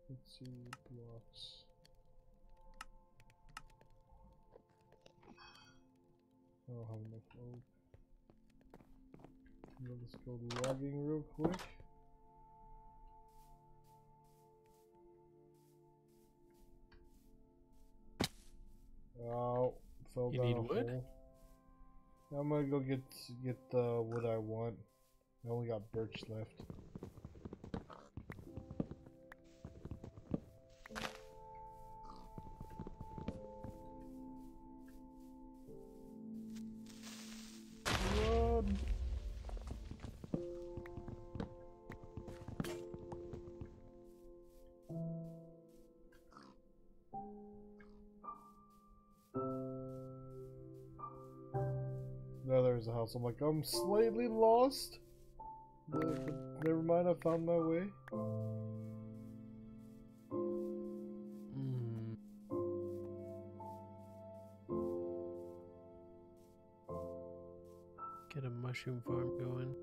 Speaker 1: Let's see, blocks. I don't have enough oak. Let's go logging real quick. Oh, fell
Speaker 2: You
Speaker 1: down
Speaker 2: need
Speaker 1: a
Speaker 2: wood?
Speaker 1: hole. I'm gonna go get the wood I want. I only got birch left. a house. I'm like, I'm slightly lost. But never mind, I found my way.
Speaker 2: Get a mushroom farm going.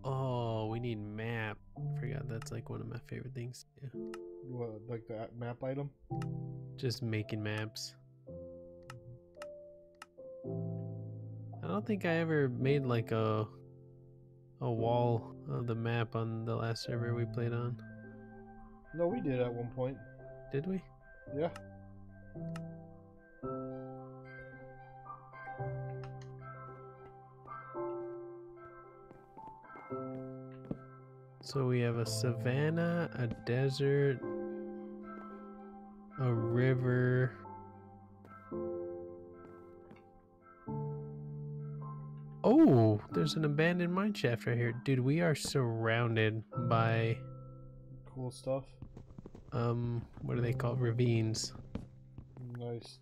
Speaker 2: Oh, we need map. I forgot that's like one of my favorite things. Yeah.
Speaker 1: What, like the map item?
Speaker 2: Just making maps. I don't think I ever made like a wall of the map on the last server we played on.
Speaker 1: No, we did at one point.
Speaker 2: Did we?
Speaker 1: Yeah.
Speaker 2: So we have a savanna, a desert, a river. Oh, there's an abandoned mine shaft right here. Dude, we are surrounded by
Speaker 1: Cool stuff.
Speaker 2: what do they call ravines?
Speaker 1: Nice.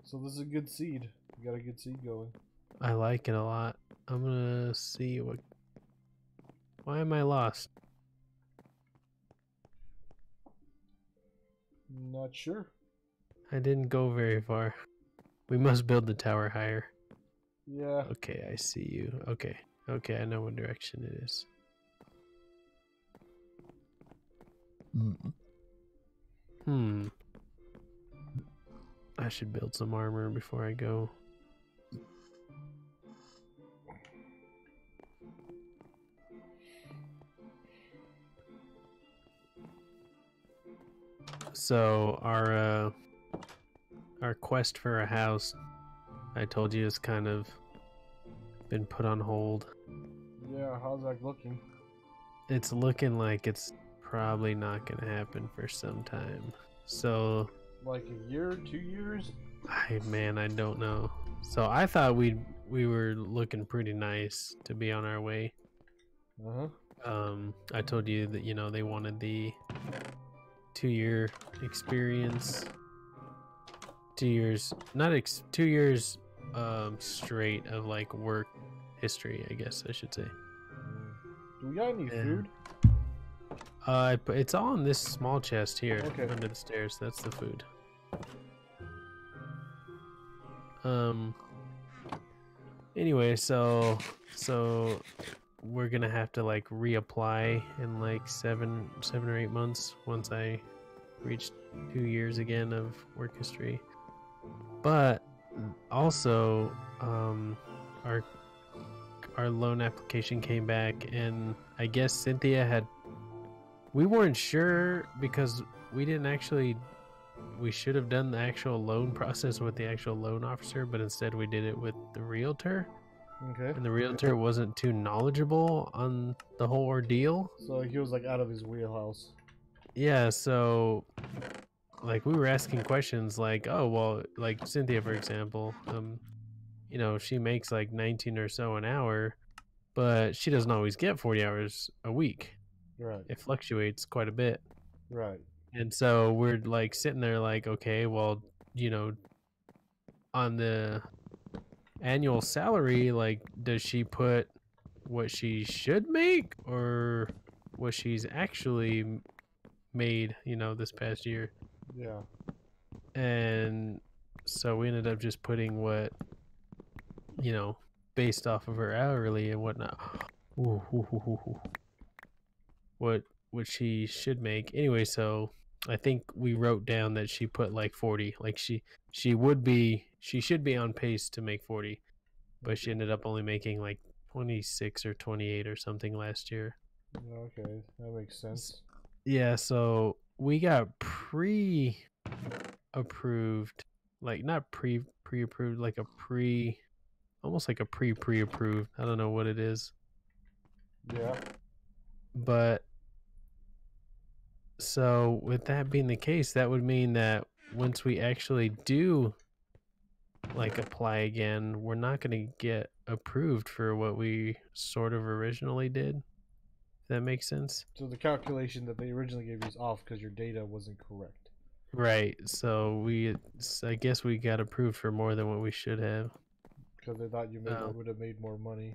Speaker 1: So this is a good seed. You got a good seed going.
Speaker 2: I like it a lot. I'm gonna see what. Why am I lost?
Speaker 1: Not sure.
Speaker 2: I didn't go very far. We must build the tower higher.
Speaker 1: Yeah.
Speaker 2: Okay, I see you. Okay. Okay, I know what direction it is. I should build some armor before I go. So our quest for a house, I told you, is kind of been put on hold.
Speaker 1: Yeah, how's that looking?
Speaker 2: It's looking like it's probably not gonna happen for some time. So
Speaker 1: Like a year, 2 years?
Speaker 2: man, I don't know. So I thought we were looking pretty nice to be on our way. I told you that, you know, they wanted the 2-year experience. 2 years, not 2 years straight of like work history, I guess I should say.
Speaker 1: Do we got any food?
Speaker 2: It's all in this small chest here,
Speaker 1: Okay.
Speaker 2: under the stairs. That's the food. Anyway, so we're gonna have to like reapply in like 7 or 8 months once I reach 2 years again of work history. But also, our loan application came back, and I guess Cynthia had. We weren't sure because we didn't actually. We should have done the actual loan process with the actual loan officer, but instead we did it with the realtor.
Speaker 1: Okay.
Speaker 2: And the realtor wasn't too knowledgeable on the whole ordeal.
Speaker 1: So he was like out of his wheelhouse.
Speaker 2: Yeah, so like we were asking questions like, oh well, like Cynthia for example, you know, she makes like 19 or so an hour, but she doesn't always get 40 hours a week.
Speaker 1: Right.
Speaker 2: It fluctuates quite a bit.
Speaker 1: Right.
Speaker 2: And so we're like sitting there like, okay, well, you know, on the annual salary, like, does she put what she should make or what she's actually made, you know, this past year?
Speaker 1: Yeah.
Speaker 2: And so we ended up just putting what, you know, based off of her hourly and whatnot. What she should make. Anyway, so I think we wrote down that she put like 40. Like she should be on pace to make 40, but she ended up only making like 26 or 28 or something last year.
Speaker 1: Okay, that makes sense.
Speaker 2: Yeah, so we got pre-approved, like not pre-approved, like a almost like a pre-approved. I don't know what it is.
Speaker 1: Yeah.
Speaker 2: But so with that being the case, that would mean that once we actually do like apply again, we're not going to get approved for what we sort of originally did. If that makes sense.
Speaker 1: So the calculation that they originally gave you is off because your data wasn't correct.
Speaker 2: Right. So I guess we got approved for more than what we should have.
Speaker 1: Because they thought you would have made more money.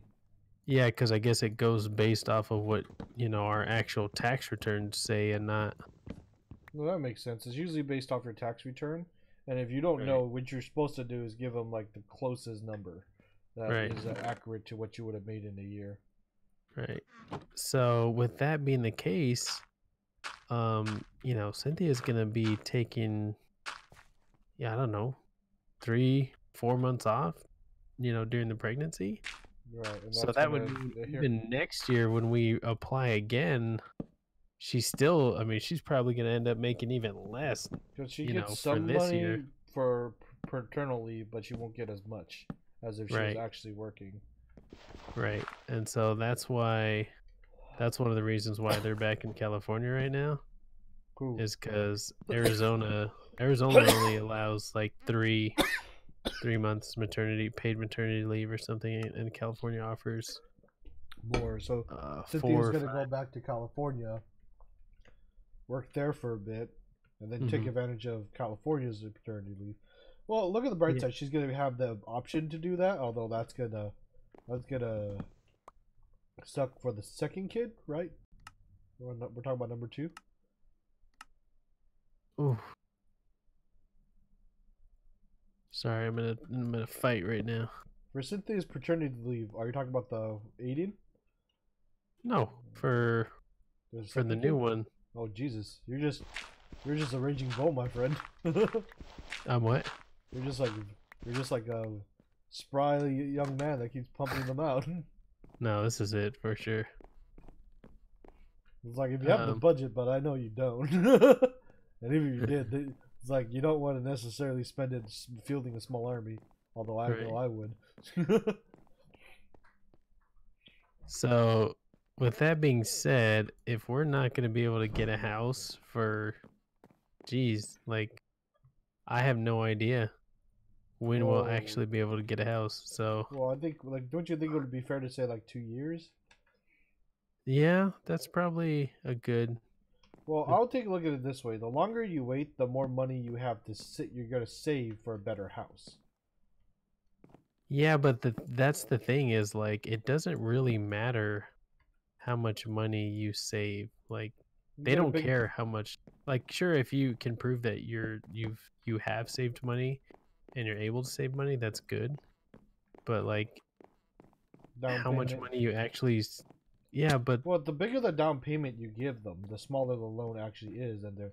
Speaker 2: Yeah, because I guess it goes based off of what, our actual tax returns say and not.
Speaker 1: Well, that makes sense. It's usually based off your tax return. And if you don't know, what you're supposed to do is give them like the closest number that is accurate to what you would have made in a year.
Speaker 2: Right. So with that being the case, Cynthia's gonna be taking, I don't know, 3-4 months off, during the pregnancy.
Speaker 1: Right. And
Speaker 2: so that would mean even next year when we apply again, she's still, she's probably gonna end up making even less.
Speaker 1: Because she gets some money for paternal leave, but she won't get as much as if she was actually working.
Speaker 2: Right. And so that's one of the reasons why they're back in California right now. Cool. Is because Arizona only allows like 3 months paid maternity leave or something, and California offers
Speaker 1: more. So Cynthia's gonna go back to California, work there for a bit, and then take advantage of California's paternity leave. Well, look at the bright side. She's gonna have the option to do that, although that's gonna suck for the second kid, right? We're talking about number 2.
Speaker 2: Ooh. Sorry, I'm in a fight right now.
Speaker 1: For Cynthia's paternity leave, are you talking about the Aiden?
Speaker 2: No, for the new one.
Speaker 1: Oh Jesus, you're just arranging Bo, my friend.
Speaker 2: I'm what?
Speaker 1: You're just like a spry young man that keeps pumping them out.
Speaker 2: No, this is it for sure.
Speaker 1: It's like if you have the budget, but I know you don't. And even if you did, it's like you don't want to necessarily spend it fielding a small army. Although I know I would.
Speaker 2: So, with that being said, if we're not going to be able to get a house for, I have no idea when we'll actually be able to get a house. So,
Speaker 1: well, I think don't you think it would be fair to say 2 years?
Speaker 2: Yeah, that's probably a good.
Speaker 1: Well, I'll take a look at it this way: the longer you wait, the more money you have to you're gonna save for a better house.
Speaker 2: Yeah, but that's the thing is it doesn't really matter how much money you save. They don't care how much. Sure, if you can prove that you have saved money and you're able to save money, that's good. But how much money you actually. Yeah, but
Speaker 1: well, the bigger the down payment you give them, the smaller the loan actually is, and the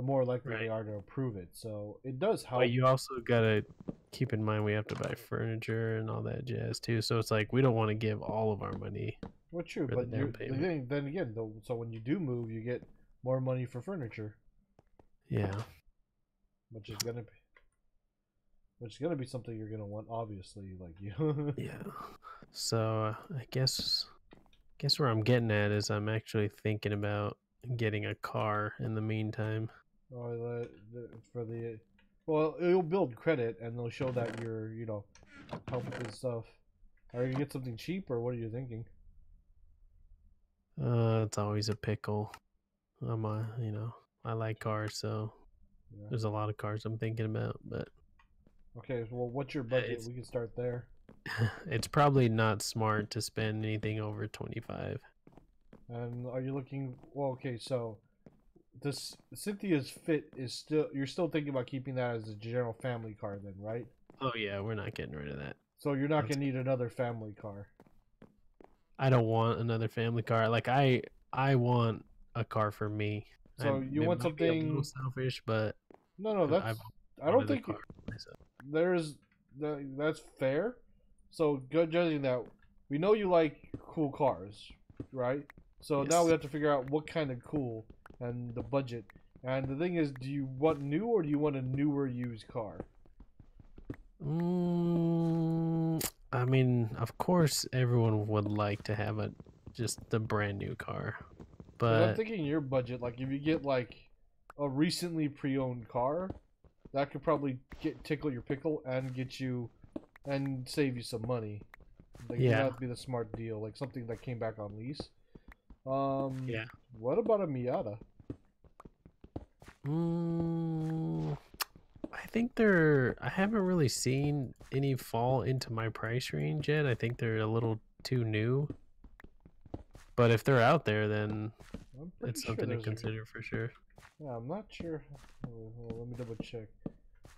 Speaker 1: more likely they are to approve it. So it does help. But
Speaker 2: you also gotta keep in mind we have to buy furniture and all that jazz too. So it's we don't want to give all of our money.
Speaker 1: Well, true, but then again, so when you do move, you get more money for furniture.
Speaker 2: Yeah.
Speaker 1: Which is gonna be something you're gonna want, obviously,
Speaker 2: Yeah. So I guess where I'm getting at is I'm actually thinking about getting a car in the meantime.
Speaker 1: Oh, well, it'll build credit and they'll show that you're, helping with stuff. Are you gonna get something cheap, or what are you thinking?
Speaker 2: It's always a pickle. I like cars, so there's a lot of cars I'm thinking about, but.
Speaker 1: Okay, well, what's your budget? We can start there.
Speaker 2: It's probably not smart to spend anything over 25.
Speaker 1: And are you looking? Well, okay, so this Cynthia's Fit is you're still thinking about keeping that as a general family car, then, right?
Speaker 2: Oh yeah, we're not getting rid of that.
Speaker 1: So you're not gonna need another family car.
Speaker 2: I don't want another family car. I want a car for me.
Speaker 1: So you want something
Speaker 2: a little selfish, but
Speaker 1: no, I don't think that's fair. So, judging that, we know you like cool cars, right? So now we have to figure out what kind of cool and the budget. And the thing is, do you want new or do you want a newer used car?
Speaker 2: Of course, everyone would like to have just the brand new car, but
Speaker 1: I'm thinking your budget. If you get a recently pre-owned car, that could probably tickle your pickle and get you and save you some money. Like,
Speaker 2: Yeah.
Speaker 1: that'd be the smart deal, like something that came back on lease.
Speaker 2: Yeah.
Speaker 1: What about a Miata?
Speaker 2: I think they're. I haven't really seen any fall into my price range yet. I think they're a little too new. But if they're out there, then
Speaker 1: I'm pretty
Speaker 2: it's
Speaker 1: sure
Speaker 2: something to
Speaker 1: those are.
Speaker 2: consider for sure.
Speaker 1: Yeah, I'm not sure. Hold on, let me double check.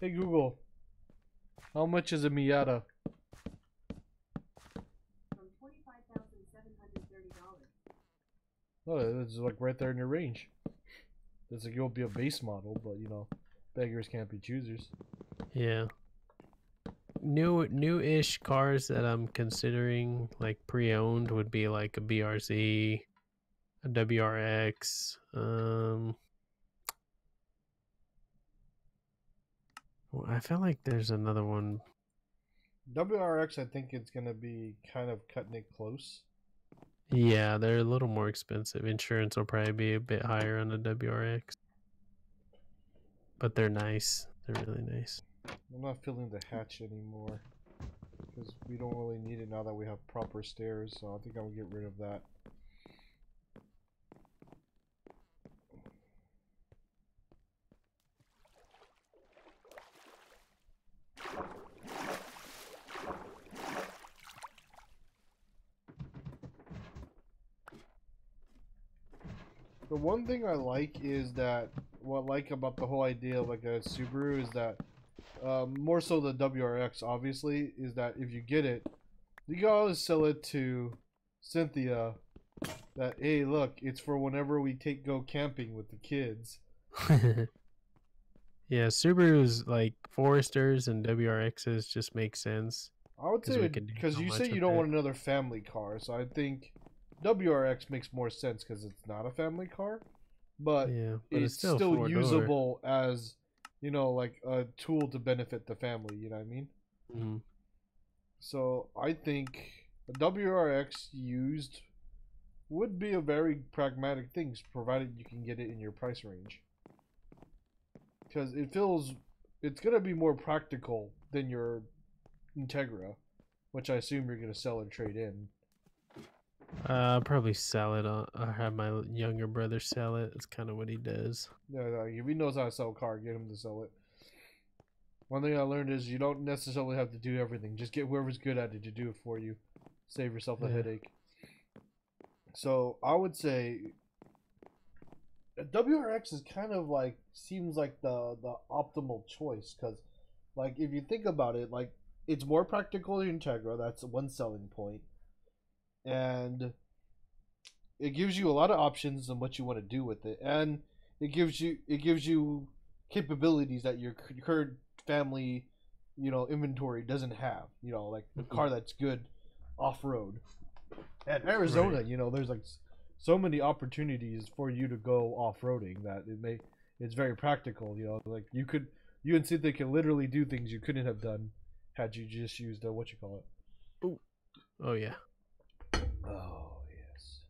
Speaker 1: Hey Google, how much is a Miata?
Speaker 3: From $25,730.
Speaker 1: Oh, it's like right there in your range. It's like, it'll be a base model, but you know, beggars can't be choosers.
Speaker 2: Yeah. New-ish cars that I'm considering like pre-owned would be like a BRZ, a WRX. I feel like there's another one.
Speaker 1: WRX, I think it's gonna be kind of cutting it close.
Speaker 2: Yeah, they're a little more expensive. Insurance will probably be a bit higher on the WRX. But they're nice. They're really nice.
Speaker 1: I'm not feeling the hatch anymore because we don't really need it now that we have proper stairs. So I think I'm gonna get rid of that. The one thing I like is that what I like about the whole idea of like a Subaru is that more so the WRX obviously is that if you get it, you can always sell it to Cynthia that, hey, look, it's for whenever we go camping with the kids.
Speaker 2: Yeah, Subarus like Foresters and WRXs just make sense.
Speaker 1: I would say because you say you don't want another family car, so I think WRX makes more sense because it's not a family car, but,
Speaker 2: yeah, but
Speaker 1: it's still usable as, you know, like a tool to benefit the family. You know what I mean?
Speaker 2: Mm-hmm.
Speaker 1: So I think a WRX used would be a very pragmatic thing, provided you can get it in your price range. Because it's gonna be more practical than your Integra, which I assume you're gonna sell or trade in.
Speaker 2: I'll probably sell it. I'll have my younger brother sell it. It's kind of what he does.
Speaker 1: Yeah, like, if he knows how to sell a car, get him to sell it. One thing I learned is you don't necessarily have to do everything. Just get whoever's good at it to do it for you. Save yourself a headache. So I would say WRX is kind of like seems like the optimal choice because, like, if you think about it, like, it's more practical than Integra. That's one selling point, and it gives you a lot of options on what you want to do with it, and it gives you capabilities that your current family, you know, inventory doesn't have. You know, like a car that's good off road. At Arizona, right. You know, there's like so many opportunities for you to go off-roading that it's very practical. You know, like you and Cynthia can literally do things you couldn't have done had you just used what you call it.
Speaker 2: Ooh. Oh yeah.
Speaker 1: Oh yes.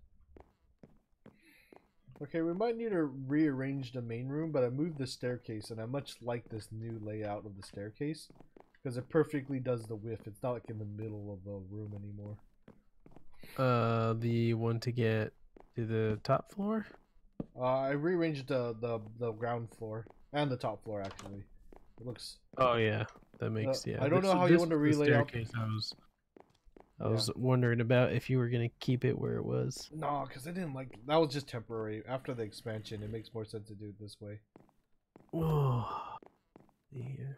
Speaker 1: Okay, we might need to rearrange the main room, but I moved the staircase, and I much like this new layout of the staircase because it perfectly does the width. It's not like in the middle of the room anymore.
Speaker 2: The one to get to the top floor? I
Speaker 1: rearranged the ground floor and the top floor actually. It looks.
Speaker 2: Oh yeah, that makes
Speaker 1: I don't know how you want to relay out.
Speaker 2: I was wondering about if you were gonna keep it where it was.
Speaker 1: No, because I didn't like that. Was just temporary. After the expansion, it makes more sense to do it this way.
Speaker 2: Oh, yeah.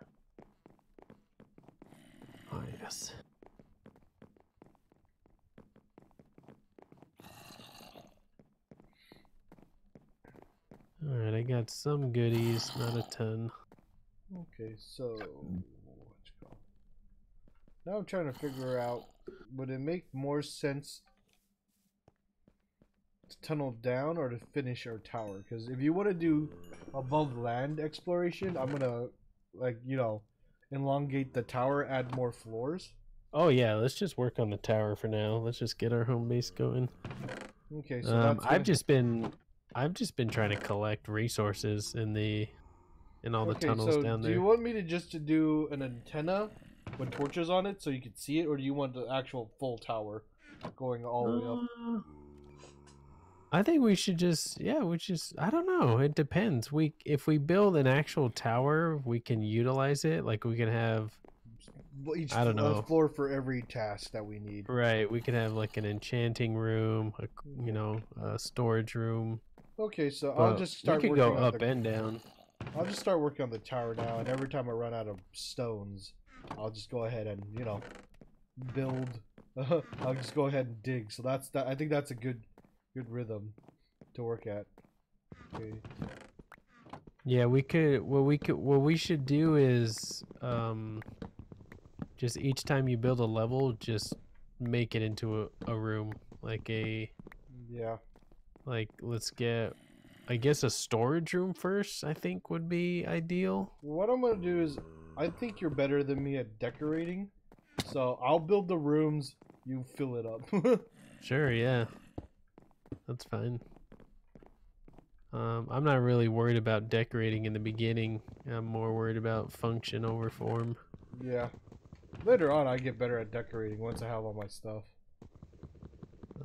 Speaker 2: Oh yes. Alright, I got some goodies, not a ton.
Speaker 1: Okay, so now I'm trying to figure out, would it make more sense to tunnel down or to finish our tower? Because if you want to do above land exploration, I'm gonna, like, you know, elongate the tower, add more floors.
Speaker 2: Oh yeah, let's just work on the tower for now. Let's just get our home base going.
Speaker 1: Okay, so
Speaker 2: I've just been trying to collect resources in the and all the
Speaker 1: Okay,
Speaker 2: tunnels
Speaker 1: so
Speaker 2: down
Speaker 1: do
Speaker 2: there.
Speaker 1: you want me to just do an antenna with torches on it so you can see it, or do you want the actual full tower going all the way up?
Speaker 2: I think we should just, I don't know. It depends. If we build an actual tower, we can utilize it. Like we can have,
Speaker 1: Each
Speaker 2: I don't know.
Speaker 1: floor for every task that we need.
Speaker 2: Right, we could have like an enchanting room, a storage room.
Speaker 1: Okay, so I'll
Speaker 2: But
Speaker 1: just
Speaker 2: we
Speaker 1: start
Speaker 2: could go
Speaker 1: working on
Speaker 2: up
Speaker 1: the.
Speaker 2: and down.
Speaker 1: I'll just start working on the tower now, and every time I run out of stones, I'll just go ahead and build. I'll just go ahead and dig. So that's that. I think that's a good rhythm to work at. Okay.
Speaker 2: Yeah, we could. What we should do is, just each time you build a level, just make it into a room,
Speaker 1: Yeah.
Speaker 2: let's get, I guess, a storage room first. I think would be ideal.
Speaker 1: What I'm gonna do is, I think you're better than me at decorating, so I'll build the rooms. You fill it up.
Speaker 2: Sure, yeah, that's fine. I'm not really worried about decorating in the beginning. I'm more worried about function over form.
Speaker 1: Yeah. Later on, I get better at decorating once I have all my stuff.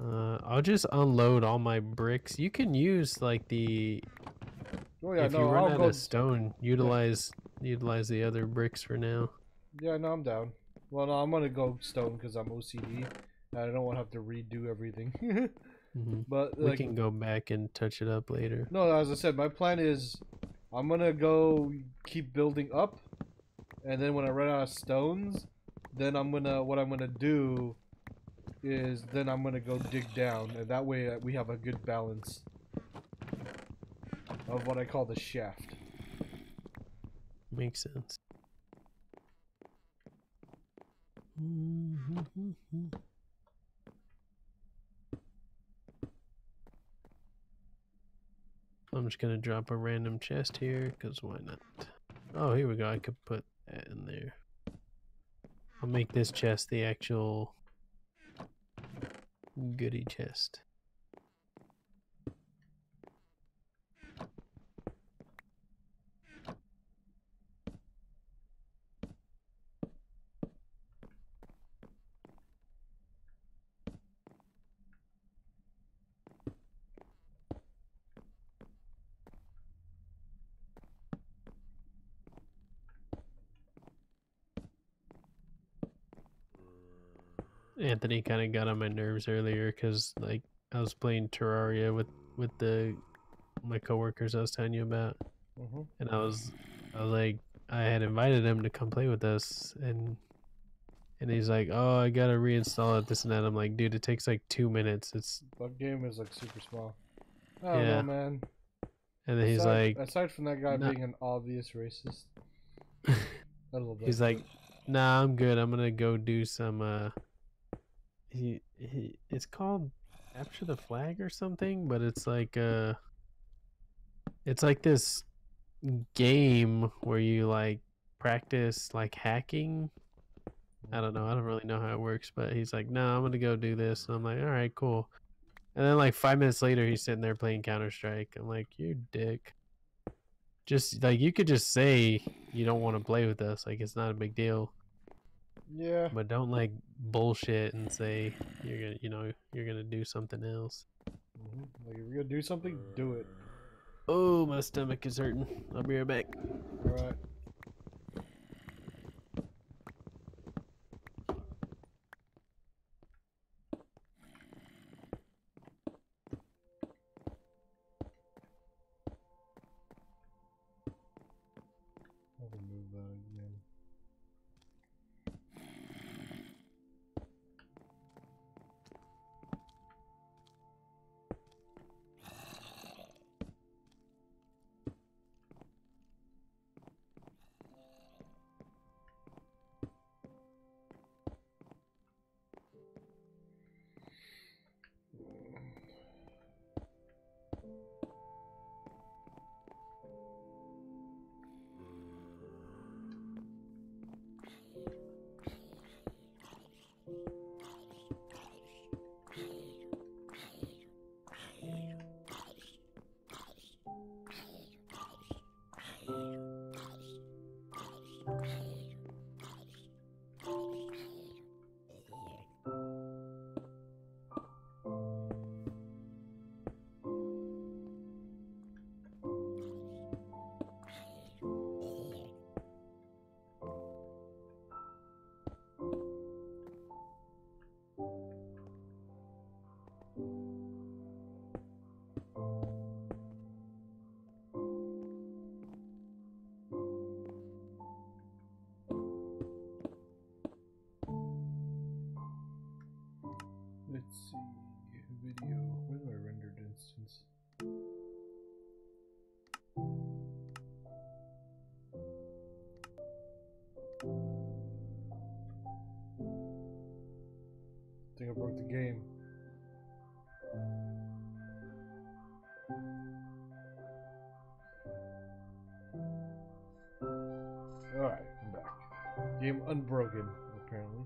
Speaker 2: I'll just unload all my bricks. You can use like
Speaker 1: Oh yeah,
Speaker 2: if you
Speaker 1: no,
Speaker 2: run
Speaker 1: I'll
Speaker 2: out
Speaker 1: go.
Speaker 2: of stone, utilize the other bricks for now.
Speaker 1: Yeah, no, I'm down. Well, no, I'm gonna go stone because I'm OCD, and I don't want to have to redo everything. But
Speaker 2: We
Speaker 1: like,
Speaker 2: can go back and touch it up later.
Speaker 1: no, as I said, my plan is I'm gonna go keep building up, and then when I run out of stones, then what I'm gonna do is then I'm gonna go dig down, and that way we have a good balance of what I call the shaft.
Speaker 2: Makes sense. I'm just gonna drop a random chest here, because why not? Oh, here we go. I could put that in there. I'll make this chest the actual goodie chest. Anthony kind of got on my nerves earlier because like I was playing Terraria with my coworkers I was telling you about, and I was like, I had invited him to come play with us, and he's like, oh, I gotta reinstall it, this and that. I'm like, dude, it takes like 2 minutes. That
Speaker 1: game is like super small. I don't know, man.
Speaker 2: And then he's like,
Speaker 1: aside from that guy being an obvious racist,
Speaker 2: he's like, nah, I'm good. I'm gonna go do some. It's called Capture the Flag or something, but it's like this game where you like practice like hacking. I don't know. I don't really know how it works, but he's like, no, I'm gonna go do this. And I'm like, all right, cool. And then like 5 minutes later, he's sitting there playing Counter-Strike. I'm like, you dick. Just like, you could just say you don't want to play with us. Like, it's not a big deal.
Speaker 1: Yeah.
Speaker 2: But don't like bullshit and say you're gonna do something else.
Speaker 1: Like, if you're gonna do something, do it.
Speaker 2: Oh, my stomach is hurting. I'll be right back.
Speaker 1: All right. I'll remove that again. game. Alright, I'm back. Game unbroken, apparently.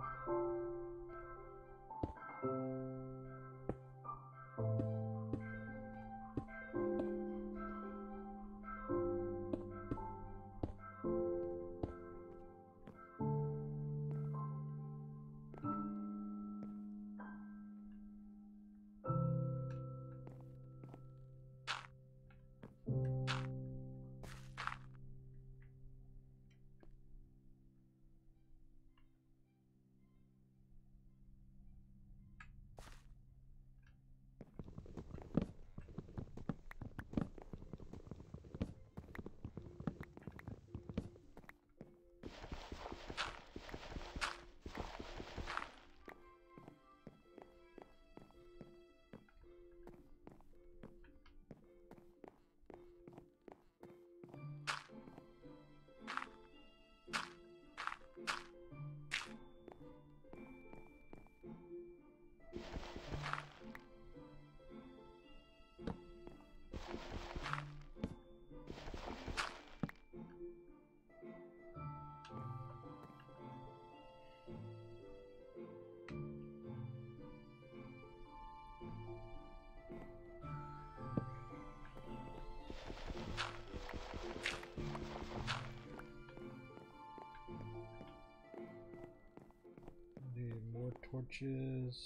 Speaker 1: Need more torches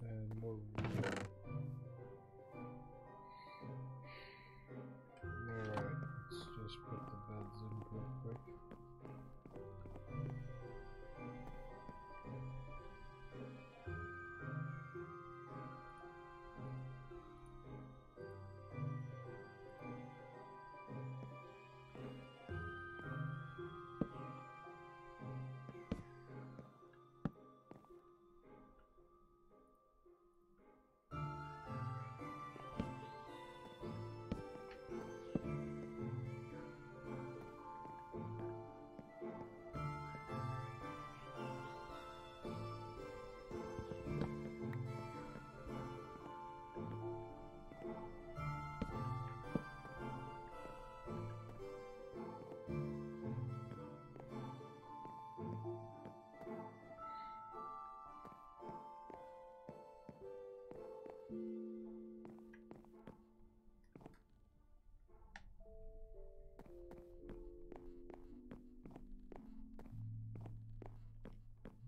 Speaker 1: and more wood. Alright, let's just put the beds in real quick.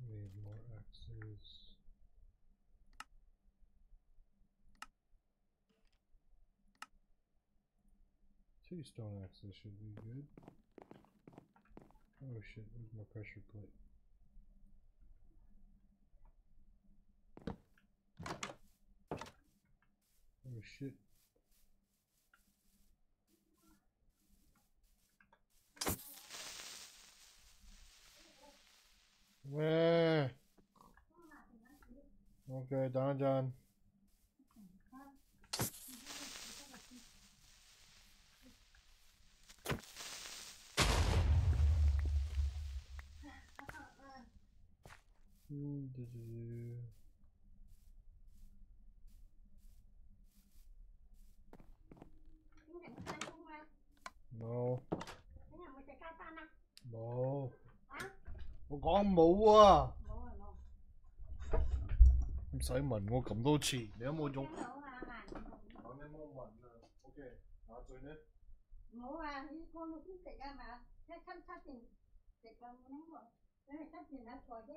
Speaker 1: Need more axes. Two stone axes should be good. Oh shit, where's my pressure plate? Oh shit. Where? Okay, Don John. No. No. Tôi講冇啊！唔使問我咁多次，你有冇用？我你冇問啊。OK，下嘴呢？冇啊，你過到先食啊嘛，一七點食咁樣喎，你係7點啊坐啫。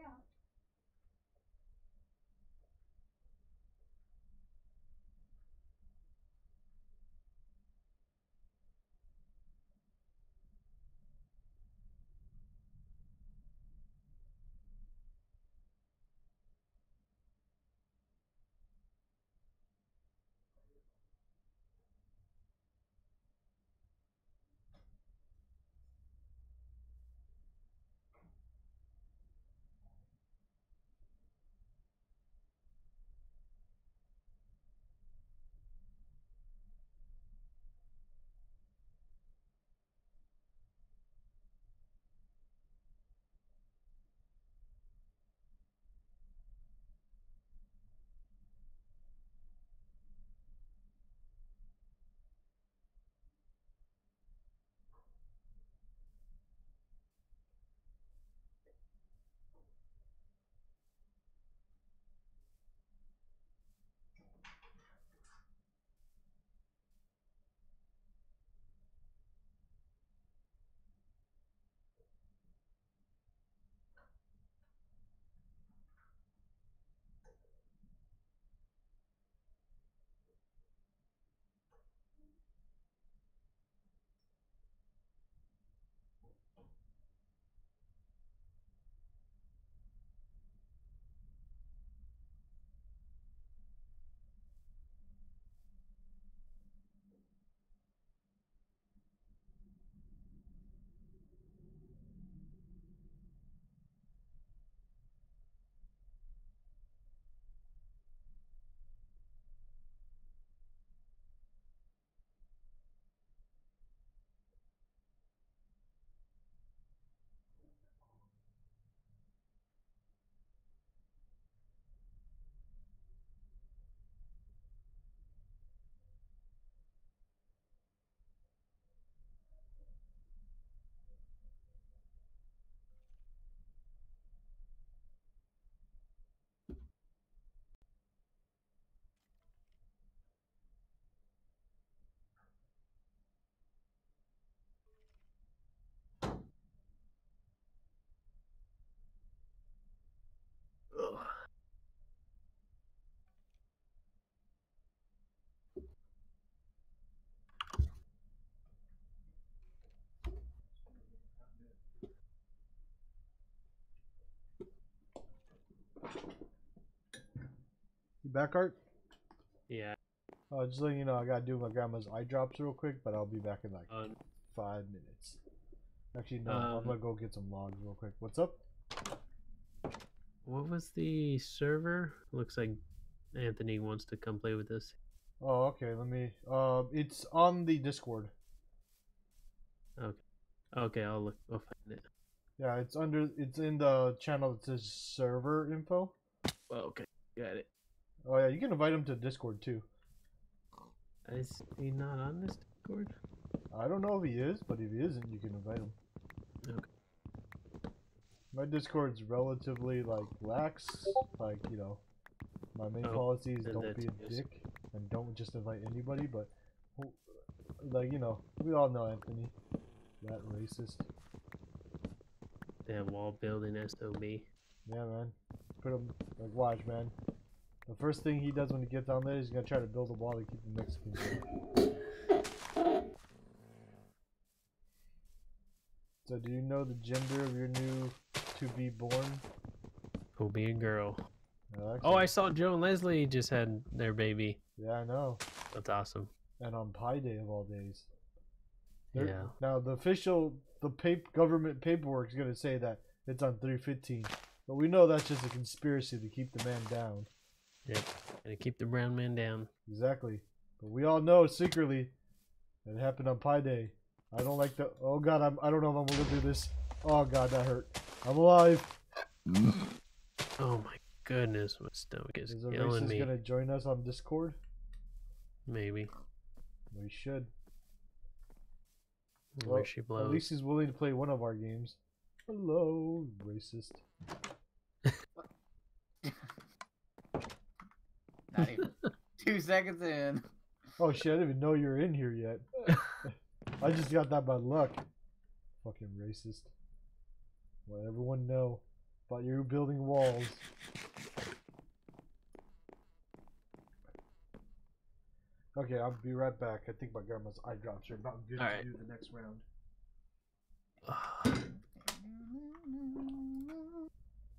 Speaker 1: back, Art?
Speaker 2: Yeah.
Speaker 1: Just letting you know, I gotta do my grandma's eye drops real quick, but I'll be back in like 5 minutes. Actually, no, I'm gonna go get some logs real quick. What's up?
Speaker 2: What was the server? Looks like Anthony wants to come play with us.
Speaker 1: Oh, okay. Let me. It's on the Discord.
Speaker 2: Okay. Okay, I'll look. I'll find it.
Speaker 1: Yeah, it's under. It's in the channel that says server info.
Speaker 2: Oh, okay, got it.
Speaker 1: Oh yeah, you can invite him to Discord too.
Speaker 2: Is he not on this Discord?
Speaker 1: I don't know if he is, but if he isn't, you can invite him.
Speaker 2: Okay.
Speaker 1: My Discord's relatively like lax. Like, you know, my main policy is don't be a dick and don't just invite anybody. But like, you know, we all know Anthony, that racist.
Speaker 2: That wall building SOB.
Speaker 1: Yeah, man. Put him like, watch, man. The first thing he does when he gets on there, he's gonna try to build a wall to keep the Mexicans out. So, do you know the gender of your new to-be born?
Speaker 2: Will be a girl.
Speaker 1: Oh,
Speaker 2: I saw Joe and Leslie just had their baby.
Speaker 1: Yeah, I know.
Speaker 2: That's awesome.
Speaker 1: And on Pi Day of all days.
Speaker 2: Yeah.
Speaker 1: Now the official, government paperwork is gonna say that it's on 3/15, but we know that's just a conspiracy to keep the man down.
Speaker 2: Yep. Gonna keep the brown man down.
Speaker 1: Exactly. But we all know secretly that it happened on Pi Day. I don't like the. Oh God, I don't know if I'm gonna do this. Oh God, that hurt. I'm alive.
Speaker 2: Oh my goodness, my stomach is
Speaker 1: a
Speaker 2: killing me.
Speaker 1: Is gonna join us on Discord?
Speaker 2: Maybe.
Speaker 1: We should.
Speaker 2: Well, she blows.
Speaker 1: At least he's willing to play one of our games. Hello, racist.
Speaker 3: Not even 2 seconds in.
Speaker 1: Oh shit, I didn't even know you were in here yet. I just got that by luck. Fucking racist. Let everyone know about you building walls. Okay, I'll be right back. I think my grandma's eye drops are about good to do the next round.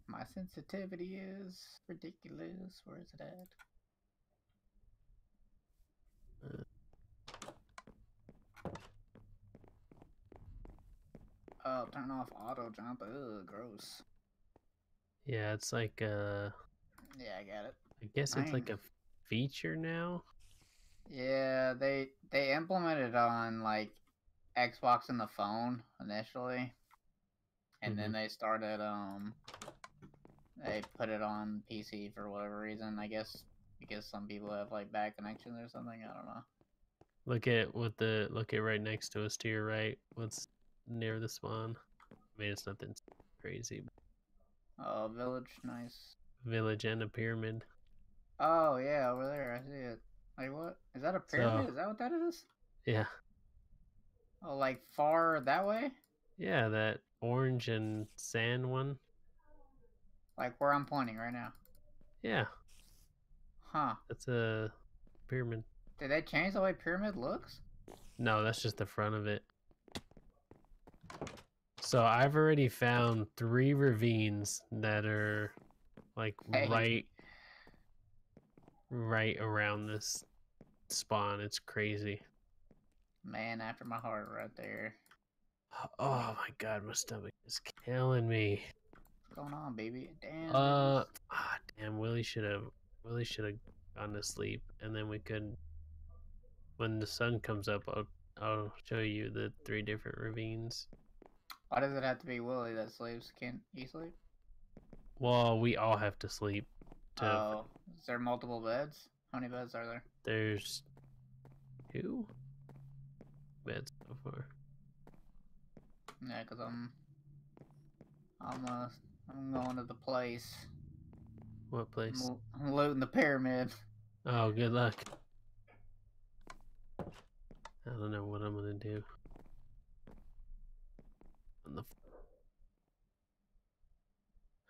Speaker 3: My sensitivity is ridiculous. Where is it at? Oh, turn off auto jump. Ugh, gross.
Speaker 2: Yeah, it's like
Speaker 3: Yeah, I got it.
Speaker 2: I guess it's like a feature now.
Speaker 3: Yeah, they implemented on like Xbox and the phone initially, and then they started they put it on PC for whatever reason. I guess because some people have like bad connections or something. I don't know.
Speaker 2: Look at right next to us to your right. What's near the spawn? I mean, it's nothing crazy.
Speaker 3: Oh, village, nice.
Speaker 2: Village and a pyramid.
Speaker 3: Oh yeah, over there, I see it. Like what? Is that a pyramid?
Speaker 2: So,
Speaker 3: is that what that is?
Speaker 2: Yeah.
Speaker 3: Oh, like far that way?
Speaker 2: Yeah, that orange and sand one.
Speaker 3: Like where I'm pointing right now.
Speaker 2: Yeah.
Speaker 3: Huh.
Speaker 2: That's a pyramid.
Speaker 3: Did they change the way pyramid looks?
Speaker 2: No, that's just the front of it. So I've already found 3 ravines that are like right around this spawn. It's crazy.
Speaker 3: Man after my heart right there.
Speaker 2: Oh my god, my stomach is killing me.
Speaker 3: What's going on, baby? Damn.
Speaker 2: Damn, Willie should have gone to sleep, and then we could, when the sun comes up, I'll show you the 3 different ravines.
Speaker 3: Why does it have to be Willie that sleeps? Can't he sleep?
Speaker 2: Well, we all have to sleep.
Speaker 3: Oh, is there multiple beds? How many beds are there?
Speaker 2: There's 2 beds so far.
Speaker 3: Yeah, cause I'm going to the place.
Speaker 2: What place?
Speaker 3: I'm looting the pyramid.
Speaker 2: Oh, good luck. I don't know what I'm gonna do.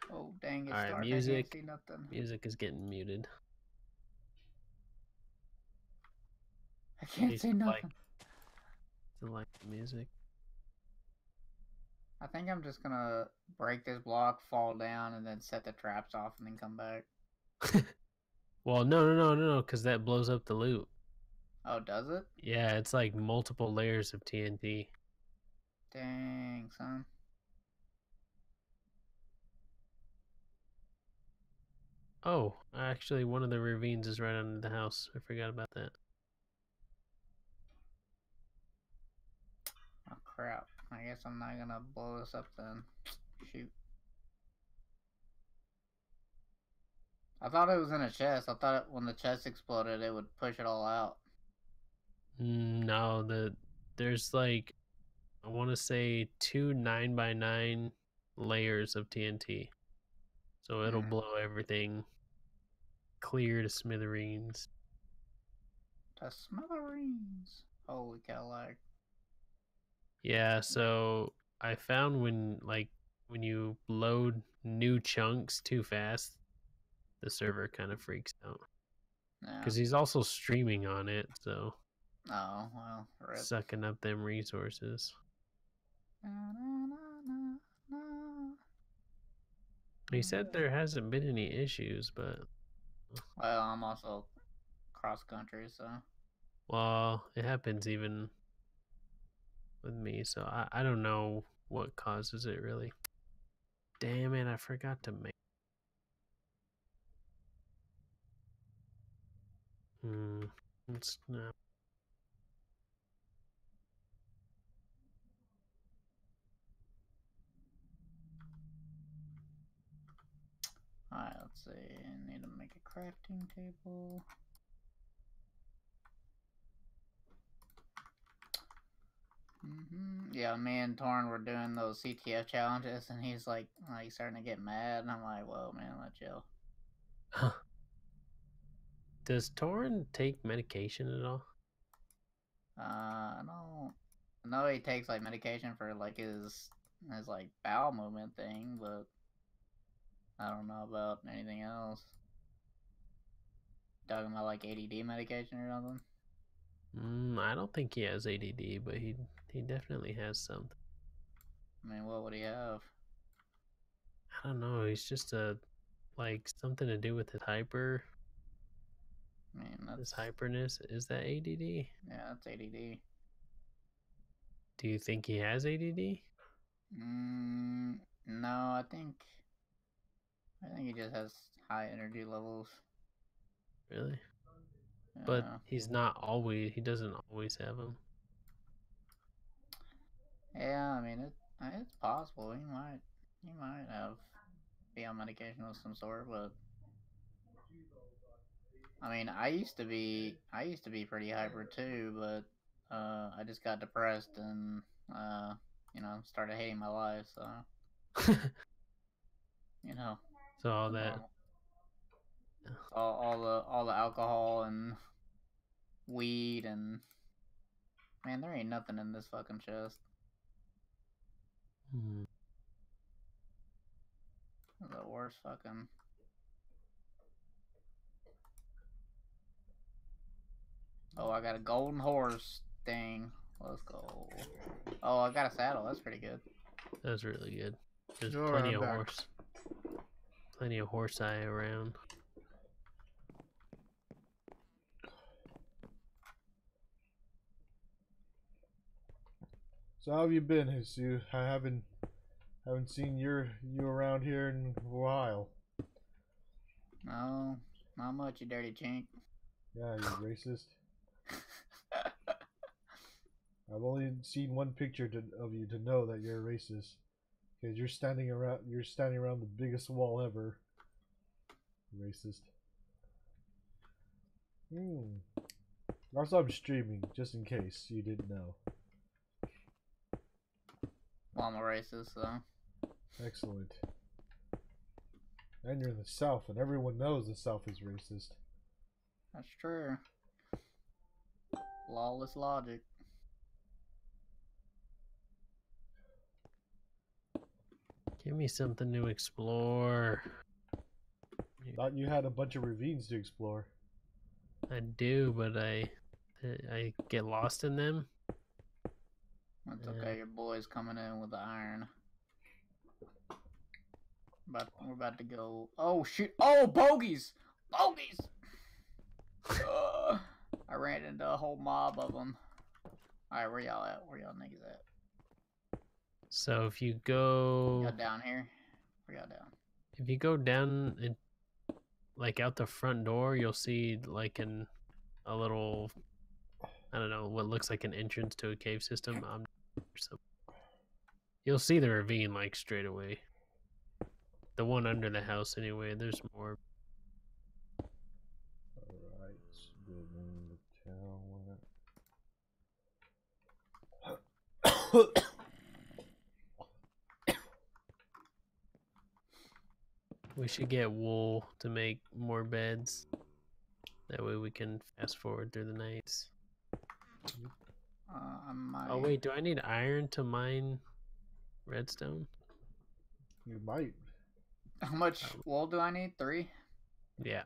Speaker 3: Oh dang! It's
Speaker 2: All right,
Speaker 3: dark.
Speaker 2: music.
Speaker 3: I can't see nothing.
Speaker 2: Music is getting muted.
Speaker 3: I can't see nothing.
Speaker 2: Like the music.
Speaker 3: I think I'm just gonna break this block, fall down, and then set the traps off, and then come back.
Speaker 2: Well, no, because that blows up the loot.
Speaker 3: Oh, does it?
Speaker 2: Yeah, it's like multiple layers of TNT.
Speaker 3: Dang, son.
Speaker 2: Oh, actually, one of the ravines is right under the house. I forgot about that.
Speaker 3: Oh, crap. I guess I'm not gonna blow this up then. Shoot. I thought it was in a chest. I thought when the chest exploded, it would push it all out.
Speaker 2: No, there's like, I want to say 2 9x9 layers of TNT. So it'll blow everything clear to smithereens.
Speaker 3: The smithereens. Holy cow, like.
Speaker 2: Yeah, so I found when you load new chunks too fast, the server kind of freaks out.
Speaker 3: Yeah.
Speaker 2: Because he's also streaming on it, so
Speaker 3: Oh, well, rip.
Speaker 2: sucking up them resources. He said there hasn't been any issues, but
Speaker 3: Well, I'm also cross country, so.
Speaker 2: well, it happens even with me, so I don't know what causes it really. Damn it, I forgot to make. It's not.
Speaker 3: Alright, let's see. I need to make a crafting table. Yeah, me and Torn were doing those CTF challenges, and he's like starting to get mad, and I'm like, whoa, man, let chill.
Speaker 2: Does Torrin take medication at all?
Speaker 3: I know he takes like medication for like his like bowel movement thing, but I don't know about anything else. Talking about like ADD medication or something?
Speaker 2: I don't think he has ADD, but he definitely has something.
Speaker 3: I mean, what would he have?
Speaker 2: I don't know. He's just like something to do with his hyper.
Speaker 3: I mean, that's
Speaker 2: his hyperness. Is that ADD?
Speaker 3: Yeah, that's ADD.
Speaker 2: Do you think he has ADD?
Speaker 3: No, I think he just has high energy levels.
Speaker 2: Really?
Speaker 3: Yeah.
Speaker 2: But he's not always. He doesn't always have them.
Speaker 3: Yeah, I mean it's possible. He might be on medication of some sort, but I mean I used to be pretty hyper too, but I just got depressed and started hating my life, so
Speaker 2: So all that
Speaker 3: normal. all the alcohol and weed and man, there ain't nothing in this fucking chest. The worst fucking. Oh, I got a golden horse thing. Let's go. Oh, I got a saddle. That's pretty good.
Speaker 2: That's really good. There's
Speaker 1: Sure,
Speaker 2: plenty
Speaker 1: I'm
Speaker 2: of
Speaker 1: back.
Speaker 2: horse. Plenty of horse eye around.
Speaker 1: So how have you been, Jesus? I haven't seen you around here in a while.
Speaker 3: No, not much, you dirty chink.
Speaker 1: Yeah, you racist. I've only seen one picture of you to know that you're a racist. Because you're standing around the biggest wall ever. Racist. Also, I'm streaming, just in case you didn't know.
Speaker 3: Well, I'm a racist, so.
Speaker 1: Excellent. And you're in the South, and everyone knows the South is racist.
Speaker 3: That's true. Lawless logic.
Speaker 2: Give me something to explore.
Speaker 1: Thought you had a bunch of ravines to explore.
Speaker 2: I do, but I get lost in them.
Speaker 3: That's okay, your boy's coming in with the iron. We're about to go. Oh shit! Oh, bogeys! Bogeys! I ran into a whole mob of them. Alright, where y'all at? Where y'all niggas at?
Speaker 2: So if you go,
Speaker 3: Y'all down here? Where y'all down?
Speaker 2: if you go down and like out the front door, you'll see like a little, I don't know, what looks like an entrance to a cave system. So you'll see the ravine like straight away. The one under the house anyway. There's more.
Speaker 1: Alright, building the tower.
Speaker 2: We should get wool to make more beds. That way we can fast forward through the nights.
Speaker 3: I might...
Speaker 2: Oh wait, do I need iron to mine redstone?
Speaker 1: You might.
Speaker 3: How much wool do I need? 3?
Speaker 2: Yeah.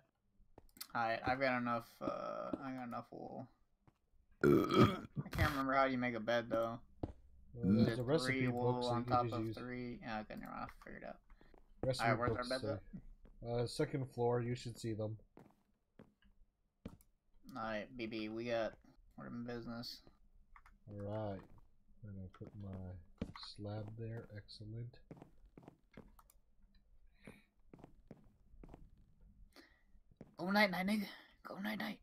Speaker 3: Alright, I've got enough, I got enough wool. I can't remember how you make a bed, though.
Speaker 1: There's a recipe
Speaker 3: 3
Speaker 1: book,
Speaker 3: wool
Speaker 1: so
Speaker 3: on
Speaker 1: you can
Speaker 3: top
Speaker 1: just
Speaker 3: of
Speaker 1: use
Speaker 3: 3. Yeah, okay, never mind, I figured it out.
Speaker 1: recipe
Speaker 3: Alright, where's our
Speaker 1: books.
Speaker 3: beds at?
Speaker 1: Second floor, you should see them.
Speaker 3: Alright, BB, we're in business.
Speaker 1: Alright. I'm gonna put my slab there. Excellent.
Speaker 3: Go night night, nigga. Go night night.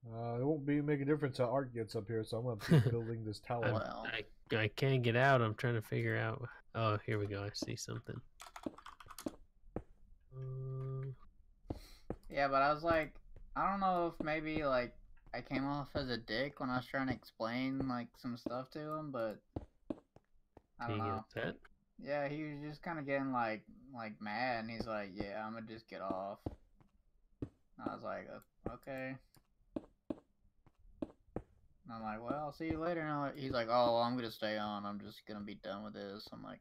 Speaker 1: It won't make a difference how Art gets up here, so I'm gonna keep building this tower.
Speaker 3: Well,
Speaker 2: I can't get out. I'm trying to figure out. Oh, here we go. I see something.
Speaker 3: yeah, but I was like, I don't know if maybe like I came off as a dick when I was trying to explain like some stuff to him, but I don't know.
Speaker 2: Upset?
Speaker 3: Yeah, he was just kind of getting like mad, and he's like, "Yeah, I'm gonna just get off." And I was like, "Okay." And I'm like, "Well, I'll see you later." And he's like, "Oh, well, I'm gonna stay on. I'm just gonna be done with this." I'm like,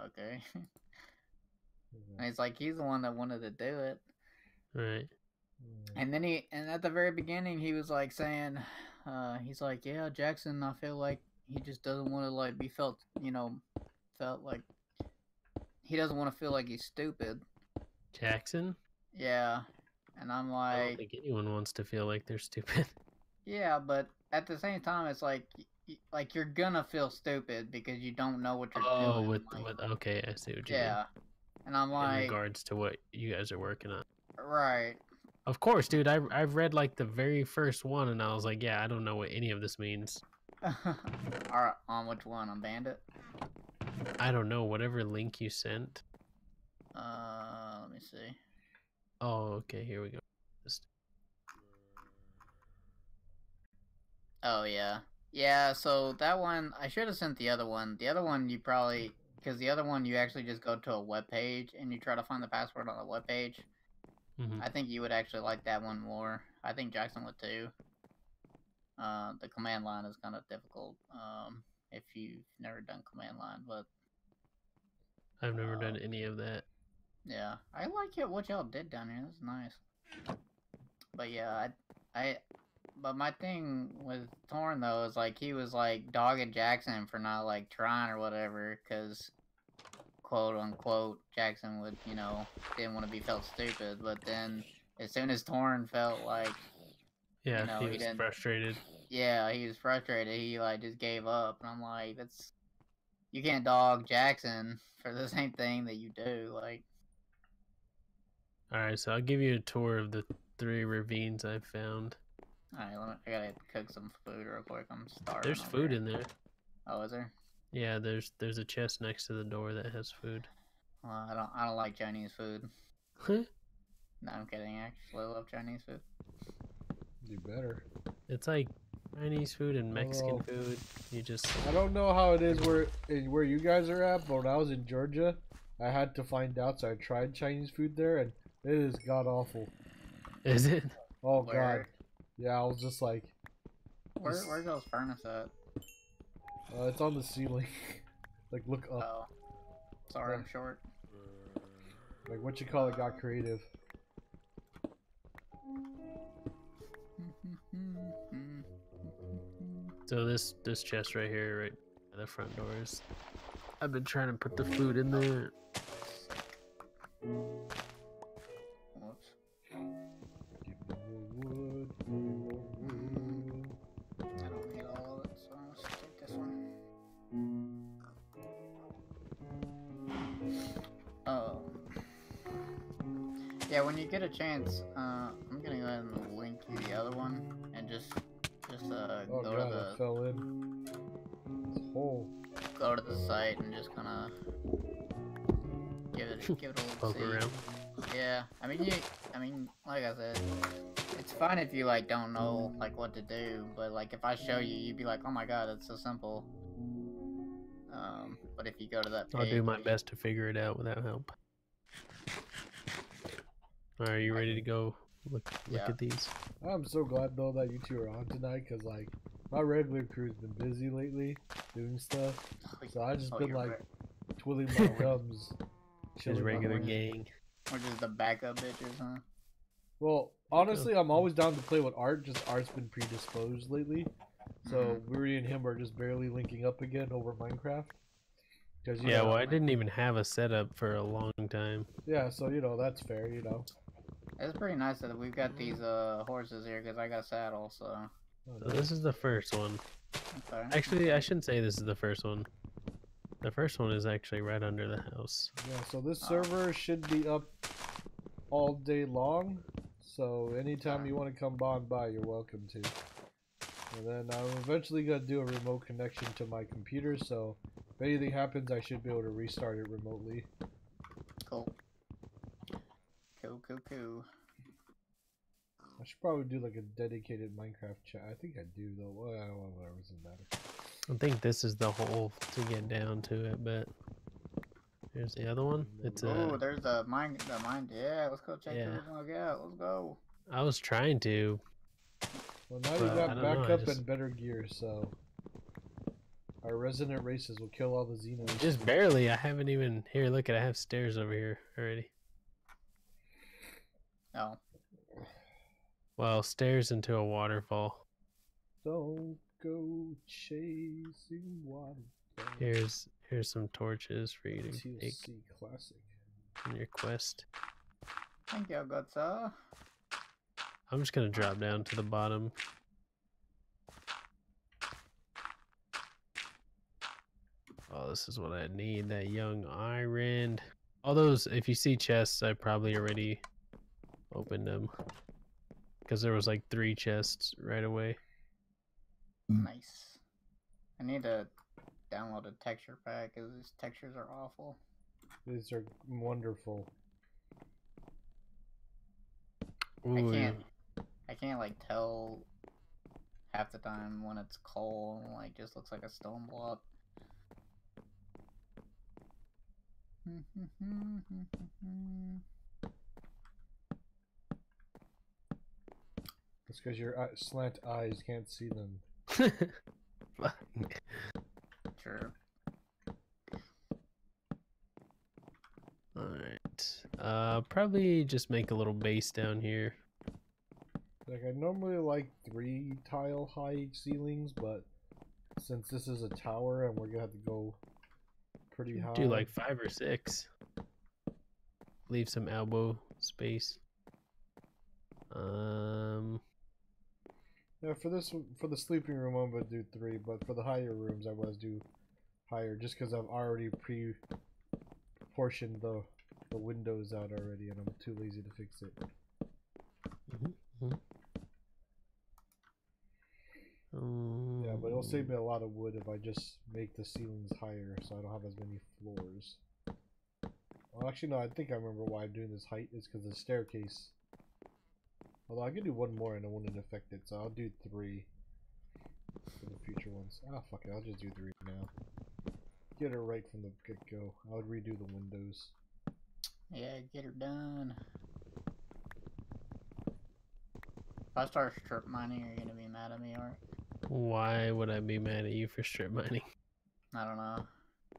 Speaker 3: "Okay." And he's like, he's the one that wanted to do it.
Speaker 2: Right.
Speaker 3: And then and at the very beginning, he was like saying, he's like, "Yeah, Jackson, I feel like he just doesn't want to like be felt like he doesn't want to feel like he's stupid."
Speaker 2: Jackson?
Speaker 3: Yeah. And I'm
Speaker 2: I don't
Speaker 3: like,
Speaker 2: think anyone wants to feel like they're stupid.
Speaker 3: yeah, but at the same time, it's like you're gonna feel stupid because you don't know what you're doing.
Speaker 2: with
Speaker 3: like,
Speaker 2: okay, I see what you
Speaker 3: yeah. And I'm
Speaker 2: mean.
Speaker 3: like,
Speaker 2: In regards to what you guys are working on.
Speaker 3: right.
Speaker 2: Of course, dude. I've read like the very first one, and I was like, yeah, I don't know what any of this means.
Speaker 3: Alright, on which one? On Bandit?
Speaker 2: I don't know. Whatever link you sent.
Speaker 3: Let me see.
Speaker 2: Oh, okay. Here we go.
Speaker 3: Oh, yeah. Yeah, so that one, I should have sent the other one. The other one you probably, because the other one you actually just go to a web page and you try to find the password on the web page.
Speaker 2: Mm-hmm.
Speaker 3: I think you would actually like that one more. I think Jackson would too. The command line is kind of difficult if you've never done command line, but
Speaker 2: I've never done any of that.
Speaker 3: yeah, I like it. What y'all did down here. That's nice. But yeah, but my thing with Torn though is like he was like dogging Jackson for not like trying or whatever, because quote unquote Jackson would didn't want to be felt stupid. But then as soon as Torn felt like
Speaker 2: Yeah, he was frustrated.
Speaker 3: Yeah, he was frustrated. He like just gave up, and I'm like, you can't dog Jackson for the same thing that you do. Like,
Speaker 2: all right, so I'll give you a tour of the 3 ravines I've found.
Speaker 3: all right, I gotta cook some food real quick. I'm starving.
Speaker 2: There's food in there.
Speaker 3: Oh, is there?
Speaker 2: Yeah, there's a chest next to the door that has food.
Speaker 3: Well, I don't like Chinese food.
Speaker 2: Huh?
Speaker 3: No, I'm kidding. I actually love Chinese food.
Speaker 1: You better.
Speaker 2: It's like Chinese food and Mexican food. You just
Speaker 1: I don't know how it is where you guys are at, but when I was in Georgia, I had to find out, so I tried Chinese food there, and it is god awful.
Speaker 2: Is it?
Speaker 1: Oh
Speaker 3: Where?
Speaker 1: god. Yeah, I was just like.
Speaker 3: Where's those furnace at?
Speaker 1: It's on the ceiling. Like look up.
Speaker 3: Oh, sorry, I'm short.
Speaker 1: Like what you call it got creative.
Speaker 2: So this chest right here, right by the front doors. I've been trying to put the food in there.
Speaker 3: Whoops.
Speaker 1: Give me more wood, give me more wood.
Speaker 3: Yeah, when you get a chance, I'm gonna go ahead and link you the other one, and just
Speaker 1: Oh
Speaker 3: go
Speaker 1: god,
Speaker 3: to
Speaker 1: I fell in. It's a hole.
Speaker 3: the site and just kind of give it a little
Speaker 2: Poke
Speaker 3: see.
Speaker 2: around.
Speaker 3: Yeah, I mean, like I said, it's fine if you like don't know like what to do, but like if I show you, you'd be like, oh my god, it's so simple. But if you go to that page,
Speaker 2: I'll do my best to figure it out without help. Are you ready to go look
Speaker 3: Yeah.
Speaker 2: at these?
Speaker 1: I'm so glad though that you two are on tonight, cause like my regular crew's been busy lately doing stuff, so I just been like twiddling my thumbs,
Speaker 2: His
Speaker 1: chilling.
Speaker 2: regular
Speaker 1: my
Speaker 2: gang.
Speaker 3: We're just the backup bitches, huh?
Speaker 1: Well, honestly, I'm always down to play with Art. Just Art's been predisposed lately, so Ruri and him are just barely linking up again over Minecraft. Cause
Speaker 2: Yeah, well, I didn't even have a setup for a long time.
Speaker 1: Yeah, so you know that's fair, you know.
Speaker 3: It's pretty nice that we've got these horses here because I got saddle, so.
Speaker 2: So this is the first one.
Speaker 3: Okay.
Speaker 2: Actually, I shouldn't say this is the first one. The first one is actually right under the house.
Speaker 1: Yeah, so this server should be up all day long. So anytime you want to come on by, you're welcome to. And then I'm eventually going to do a remote connection to my computer, so if anything happens, I should be able to restart it remotely.
Speaker 3: Cool. Cool.
Speaker 1: I should probably do like a dedicated Minecraft chat. I think I do though. Well, whatever, it doesn't matter.
Speaker 2: I think this is the hole to get down to it, but here's the other one. It's
Speaker 3: oh, there's the mine. Yeah, let's go check this one out. Let's go.
Speaker 2: I was trying to.
Speaker 1: Well, now you got backup and better gear, so our resident races will kill all the Xenos.
Speaker 2: Just barely. I haven't even. Here, look at. I have stairs over here already.
Speaker 3: Oh.
Speaker 2: Well, stairs into a waterfall.
Speaker 1: Don't go chasing waterfalls.
Speaker 2: Here's some torches for you to take
Speaker 1: classic
Speaker 2: on your quest.
Speaker 3: Thank you, good sir.
Speaker 2: I'm just gonna drop down to the bottom. Oh, this is what I need. That young iron. All those. If you see chests, I probably already opened them. Because there was like 3 chests right away.
Speaker 3: Nice. I need to download a texture pack because these textures are awful.
Speaker 1: These are wonderful.
Speaker 2: Ooh,
Speaker 3: I can't like tell half the time when it's coal and like just looks like a stone block.
Speaker 1: It's because your slant eyes can't see them.
Speaker 3: True.
Speaker 2: Alright. Probably just make a little base down here.
Speaker 1: Like, I normally like 3 tile high ceilings, but since this is a tower and we're gonna have to go pretty high.
Speaker 2: Do like 5 or 6. Leave some elbow space.
Speaker 1: Yeah, for the sleeping room, I'm gonna do 3, but for the higher rooms, I was do higher, just because I've already pre-portioned the windows out already, and I'm too lazy to fix it. Yeah, but it'll save me a lot of wood if I just make the ceilings higher, so I don't have as many floors. Well, actually, no, I think I remember why I'm doing this height is because the staircase. Although I could do 1 more and it wouldn't affect it, so I'll do 3 for the future ones. Ah, fuck it, I'll just do 3 now. Get her right from the get-go. I would redo the windows.
Speaker 3: Yeah, get her done. If I start strip mining, you're gonna be mad at me, Art.
Speaker 2: Why would I be mad at you for strip mining?
Speaker 3: I don't know.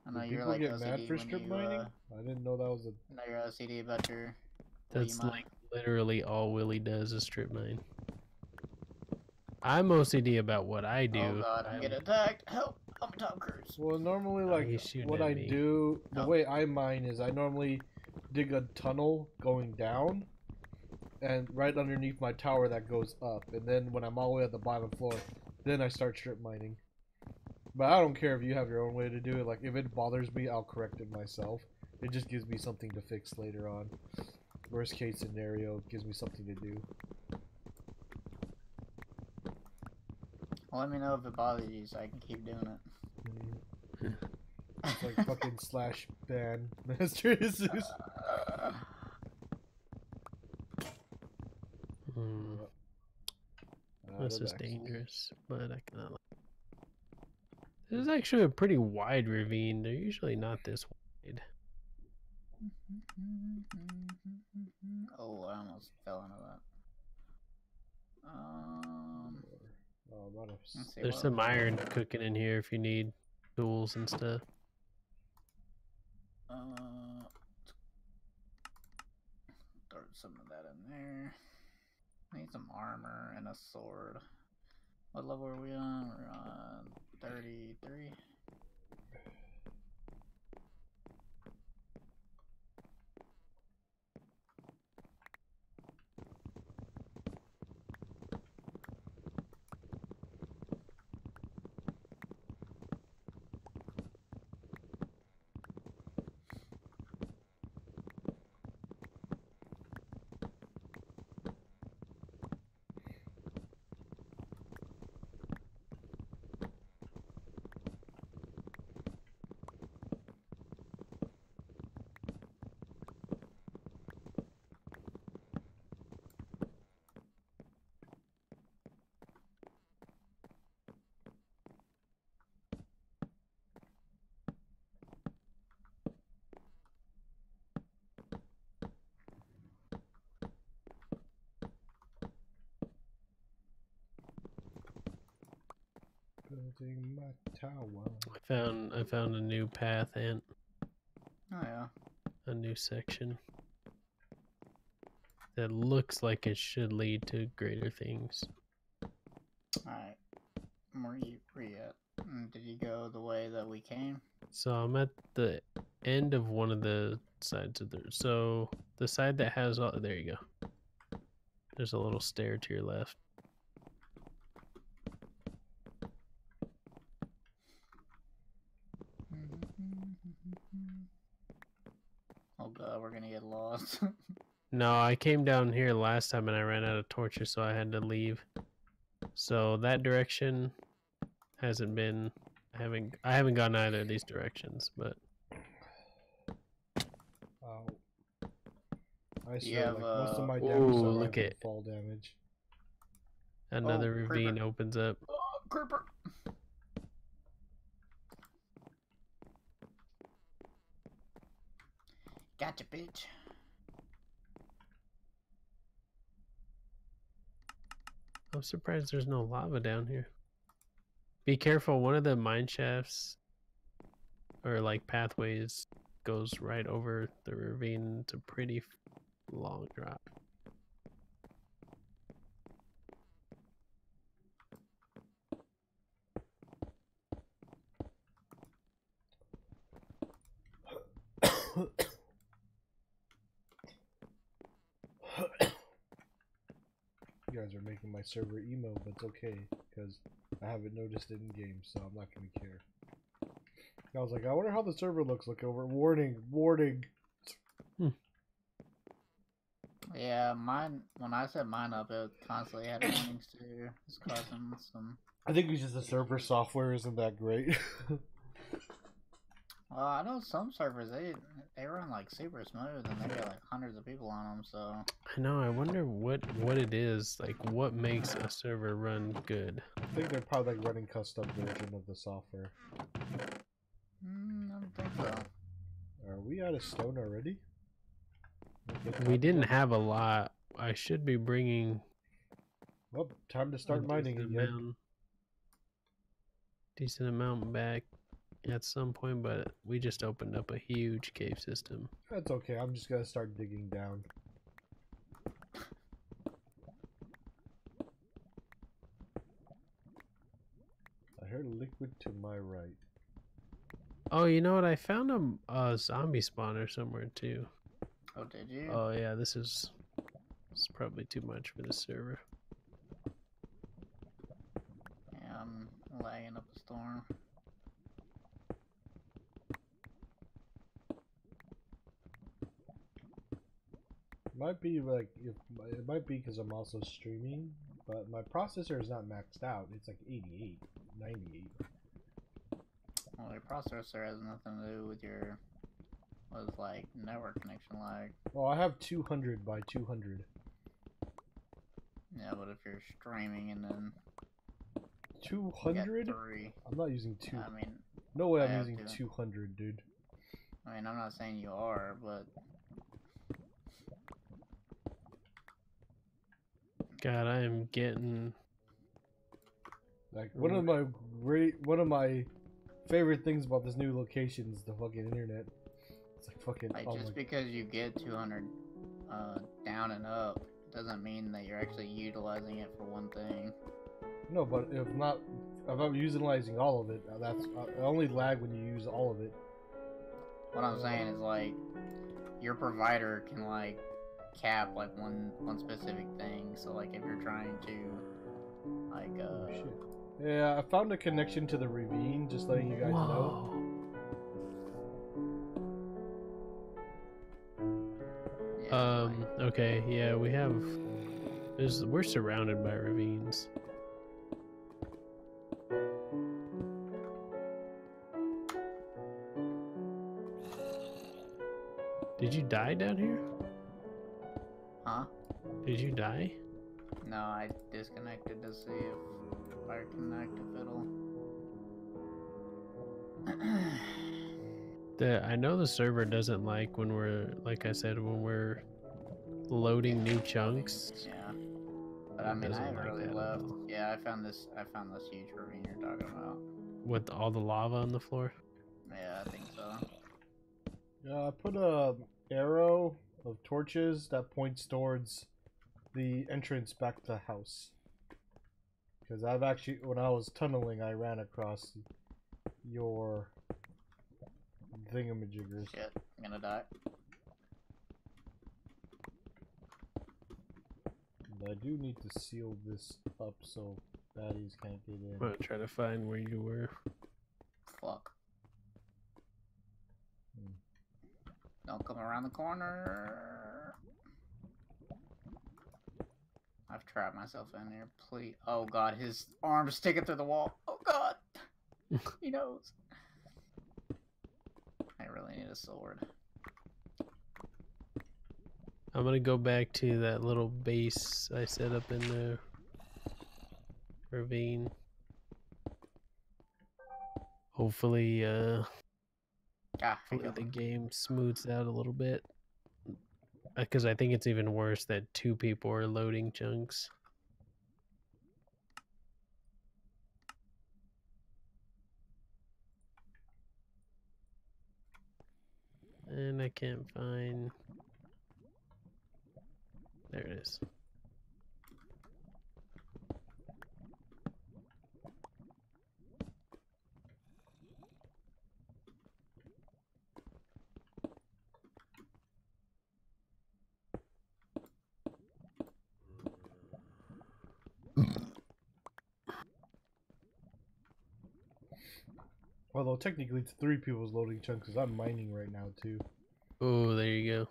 Speaker 3: I know
Speaker 1: Do
Speaker 3: you're
Speaker 1: people
Speaker 3: like
Speaker 1: get
Speaker 3: OCD
Speaker 1: mad for strip mining? I didn't know that was a...
Speaker 3: I know you're OCD about your...
Speaker 2: That's like literally all Willie does is strip mine. I'm OCD about what I do.
Speaker 3: Oh god, I'm getting attacked. Help! Help me, Tom Cruise.
Speaker 1: Well, normally, like, what I do, the way I mine is I normally dig a tunnel going down, and right underneath my tower that goes up, and then when I'm all the way at the bottom floor, then I start strip mining. But I don't care if you have your own way to do it. Like, if it bothers me, I'll correct it myself. It just gives me something to fix later on. Worst case scenario, gives me something to do.
Speaker 3: Well, let me know if it bothers you so I can keep doing it.
Speaker 1: It's like fucking slash ban Master Jesus.
Speaker 2: This is dangerous, but I cannot. This is actually a pretty wide ravine. They're usually not this wide.
Speaker 3: Oh, I almost fell into that.
Speaker 2: There's some iron cooking in here if you need tools and stuff.
Speaker 3: Throw some of that in there. Need some armor and a sword. What level are we on? We're on 33.
Speaker 1: Building my tower.
Speaker 2: I found a new path and
Speaker 3: Oh yeah.
Speaker 2: a new section that looks like it should lead to greater things.
Speaker 3: Alright. Where you at? Did you go the way that we came?
Speaker 2: So I'm at the end of one of the sides of the. So the side that has all. There you go. There's a little stair to your left.
Speaker 3: Oh god, we're gonna get lost.
Speaker 2: No, I came down here last time and I ran out of torches, so I had to leave. So that direction hasn't been. I haven't gone either of these directions, but.
Speaker 1: I swear, like most of my damage are
Speaker 2: look at
Speaker 1: fall damage.
Speaker 2: Another ravine opens up.
Speaker 3: Oh, creeper! Gotcha, bitch.
Speaker 2: I'm surprised there's no lava down here. Be careful, one of the mine shafts or like pathways goes right over the ravine. It's a pretty long drop.
Speaker 1: You guys are making my server emo, but it's okay, because I haven't noticed it in game, so I'm not going to care. I was like, I wonder how the server looks. Look over. Warning, warning.
Speaker 3: Yeah, mine, when I set mine up, it constantly had warnings too. It's causing some...
Speaker 1: I think it's just the server software isn't that great.
Speaker 3: Well, I know some servers, they run like super smooth and they get like hundreds of people on them, so...
Speaker 2: I know, I wonder what it is, like what makes a server run good.
Speaker 1: I think they're probably like running custom version of the software.
Speaker 3: I don't think so.
Speaker 1: Are we out of stone already?
Speaker 2: We didn't have a lot. I should be bringing...
Speaker 1: Well, time to start mining again.
Speaker 2: Decent amount back at some point, but we just opened up a huge cave system.
Speaker 1: That's okay, I'm just gonna start digging down. I heard liquid to my right.
Speaker 2: Oh, you know what? I found a zombie spawner somewhere too.
Speaker 3: Oh, did you?
Speaker 2: Oh yeah, this is probably too much for the server.
Speaker 3: Yeah, I'm lagging up a storm.
Speaker 1: might be like it might be because I'm also streaming, but my processor is not maxed out. It's like 88, 98.
Speaker 3: Well, your processor has nothing to do with your like network connection lag.
Speaker 1: Well, I have 200 by 200.
Speaker 3: Yeah, but if you're streaming and then
Speaker 1: 200? I'm not using two.
Speaker 3: I mean,
Speaker 1: no way
Speaker 3: I
Speaker 1: I'm
Speaker 3: have
Speaker 1: using 200, dude.
Speaker 3: I mean, I'm not saying you are, but
Speaker 2: God, I am getting
Speaker 1: like one of my favorite things about this new location is the fucking internet. It's like fucking.
Speaker 3: like
Speaker 1: Oh
Speaker 3: just
Speaker 1: my.
Speaker 3: because you get 200 down and up doesn't mean that you're actually utilizing it for one thing.
Speaker 1: No, but if I'm utilizing all of it, that's I only lag when you use all of it.
Speaker 3: What I'm saying is like your provider can like cap like one specific thing. So like if you're trying to like
Speaker 1: Oh shit. Yeah, I found a connection to the ravine. Just letting you guys know.
Speaker 3: Yeah,
Speaker 2: Okay. Yeah, we have. We're surrounded by ravines. Did you die down here?
Speaker 3: huh?
Speaker 2: Did you die?
Speaker 3: No, I disconnected to see if I connect if it'll.
Speaker 2: I know the server doesn't like when we're, like I said, when we're loading new chunks.
Speaker 3: Yeah, but I mean, I
Speaker 2: Doesn't
Speaker 3: haven't
Speaker 2: like
Speaker 3: really
Speaker 2: that at
Speaker 3: left.
Speaker 2: all.
Speaker 3: Yeah, I found this huge ravine you're talking about.
Speaker 2: With all the lava on the floor.
Speaker 3: Yeah, I think so.
Speaker 1: Yeah, I put a arrow of torches that points towards the entrance back to the house. Because I've actually, when I was tunneling, I ran across your thingamajiggers.
Speaker 3: Shit, I'm gonna die.
Speaker 1: And I do need to seal this up so baddies can't get in.
Speaker 2: I'm gonna try to find where you were.
Speaker 3: Fuck. Don't come around the corner. I've trapped myself in here. Please. Oh god, his arm's sticking through the wall. Oh god. He knows. I really need a sword.
Speaker 2: I'm gonna go back to that little base I set up in the ravine. Hopefully, hopefully the game smooths out a little bit. Because I think it's even worse that 2 people are loading chunks. And I can't find... There it is.
Speaker 1: Although technically it's 3 people's loading chunks because I'm mining right now too.
Speaker 2: Oh, there you go.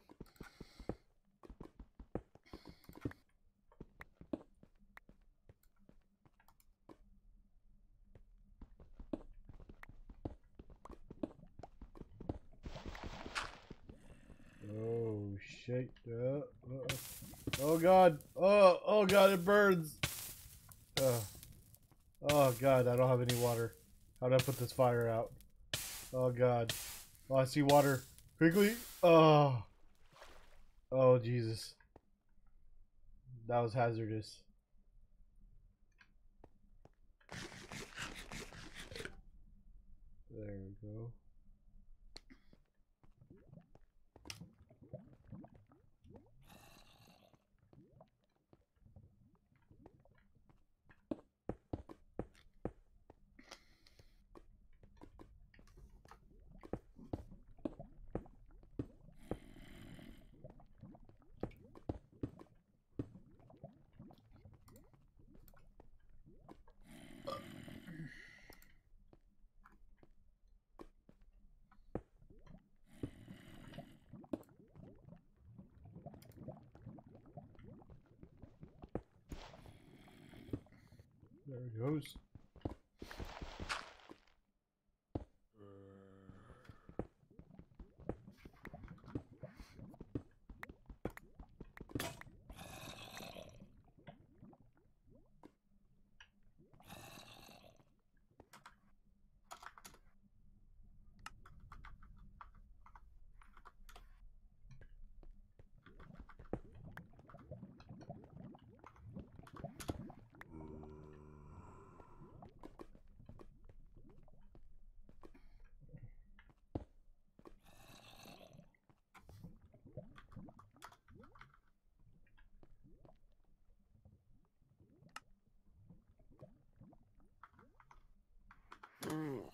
Speaker 1: Oh shit! Oh god! Oh god! It burns! Oh god! I don't have any water. How do I put this fire out? Oh god! Oh, I see water. Quickly! Oh! Oh Jesus! That was hazardous. There we go. There it goes.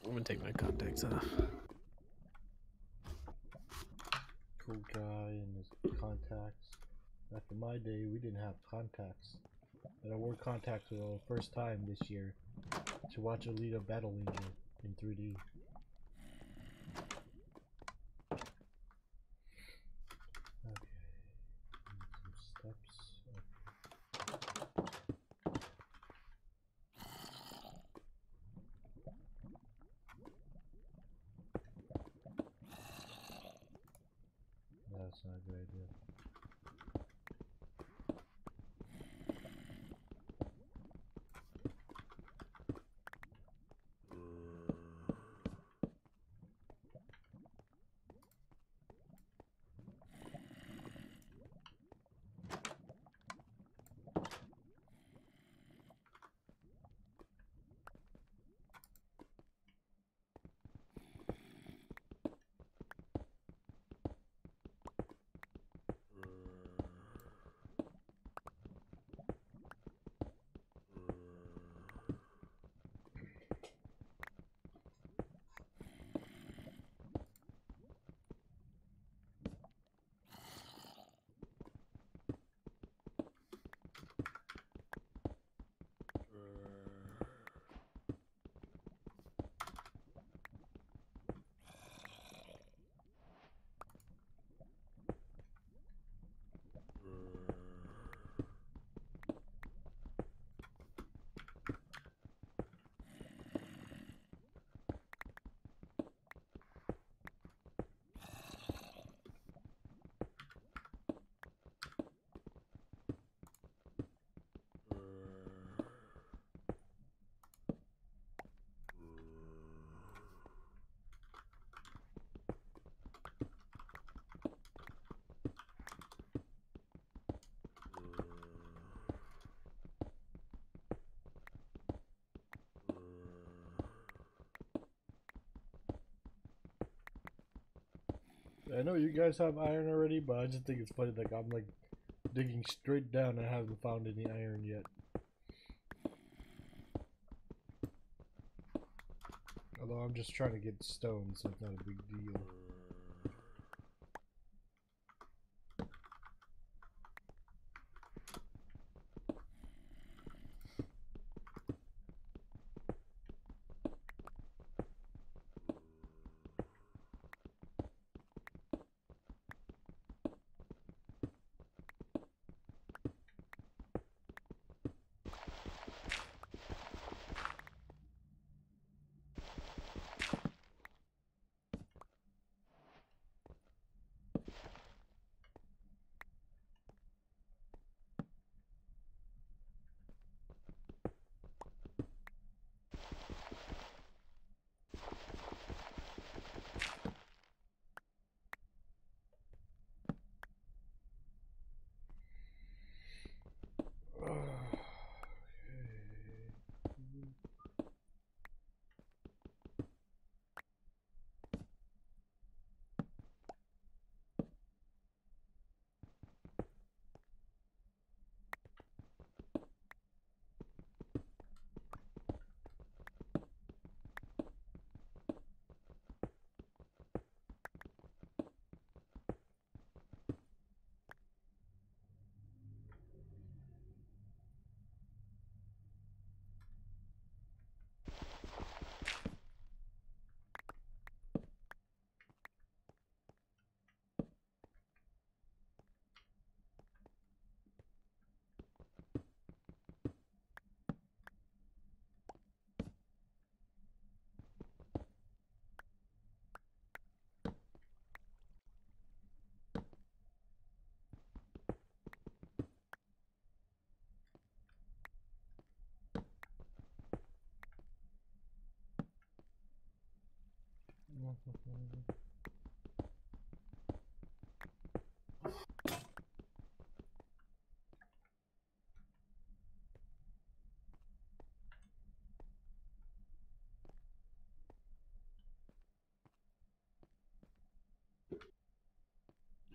Speaker 2: I'm gonna take my contacts off.
Speaker 1: Cool guy and his contacts. Back in my day, we didn't have contacts. And I wore contacts for the first time this year to watch Alita Battle Angel in 3D. Okay, some steps. That's not a good idea. I know you guys have iron already, but I just think it's funny. Like I'm like digging straight down and I haven't found any iron yet. Although I'm just trying to get stone, so it's not a big deal.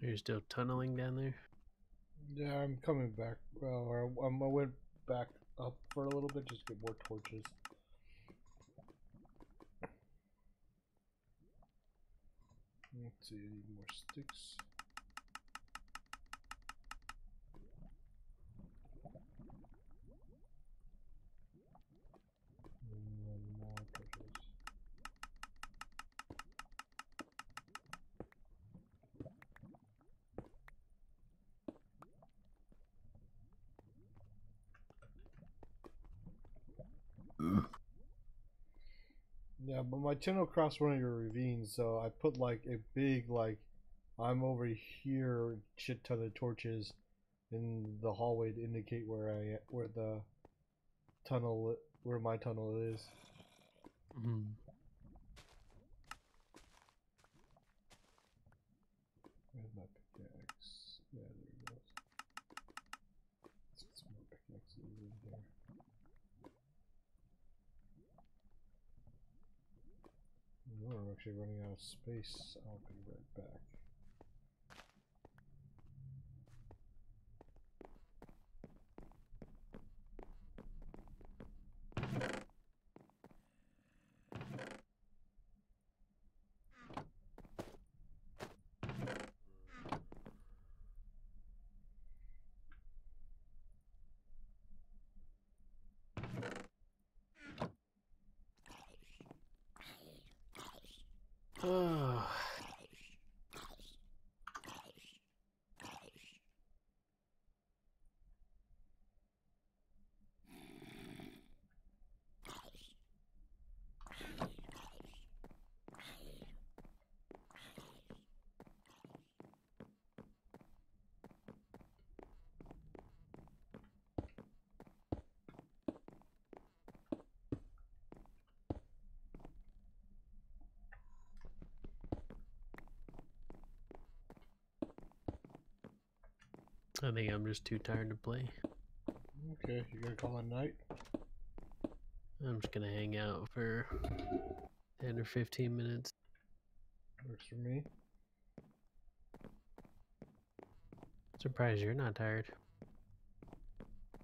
Speaker 2: You're still tunneling down there?
Speaker 1: Yeah, I'm coming back. Well, I went back up for a little bit just to get more torches. Let's see, I need more sticks. And then more torches. Yeah, but my tunnel crossed one of your ravines, so I put like a big I'm over here shit ton of torches in the hallway to indicate where the tunnel where my tunnel is.
Speaker 2: Mm-hmm.
Speaker 1: Where's my pickaxe? Yeah, there it goes. Let's get some more pickaxes in here. We're actually running out of space. I'll be right back.
Speaker 2: Oh. I think I'm just too tired to play.
Speaker 1: Okay, you gonna call it night?
Speaker 2: I'm just gonna hang out for 10 or 15 minutes.
Speaker 1: Works for me.
Speaker 2: Surprised you're not tired.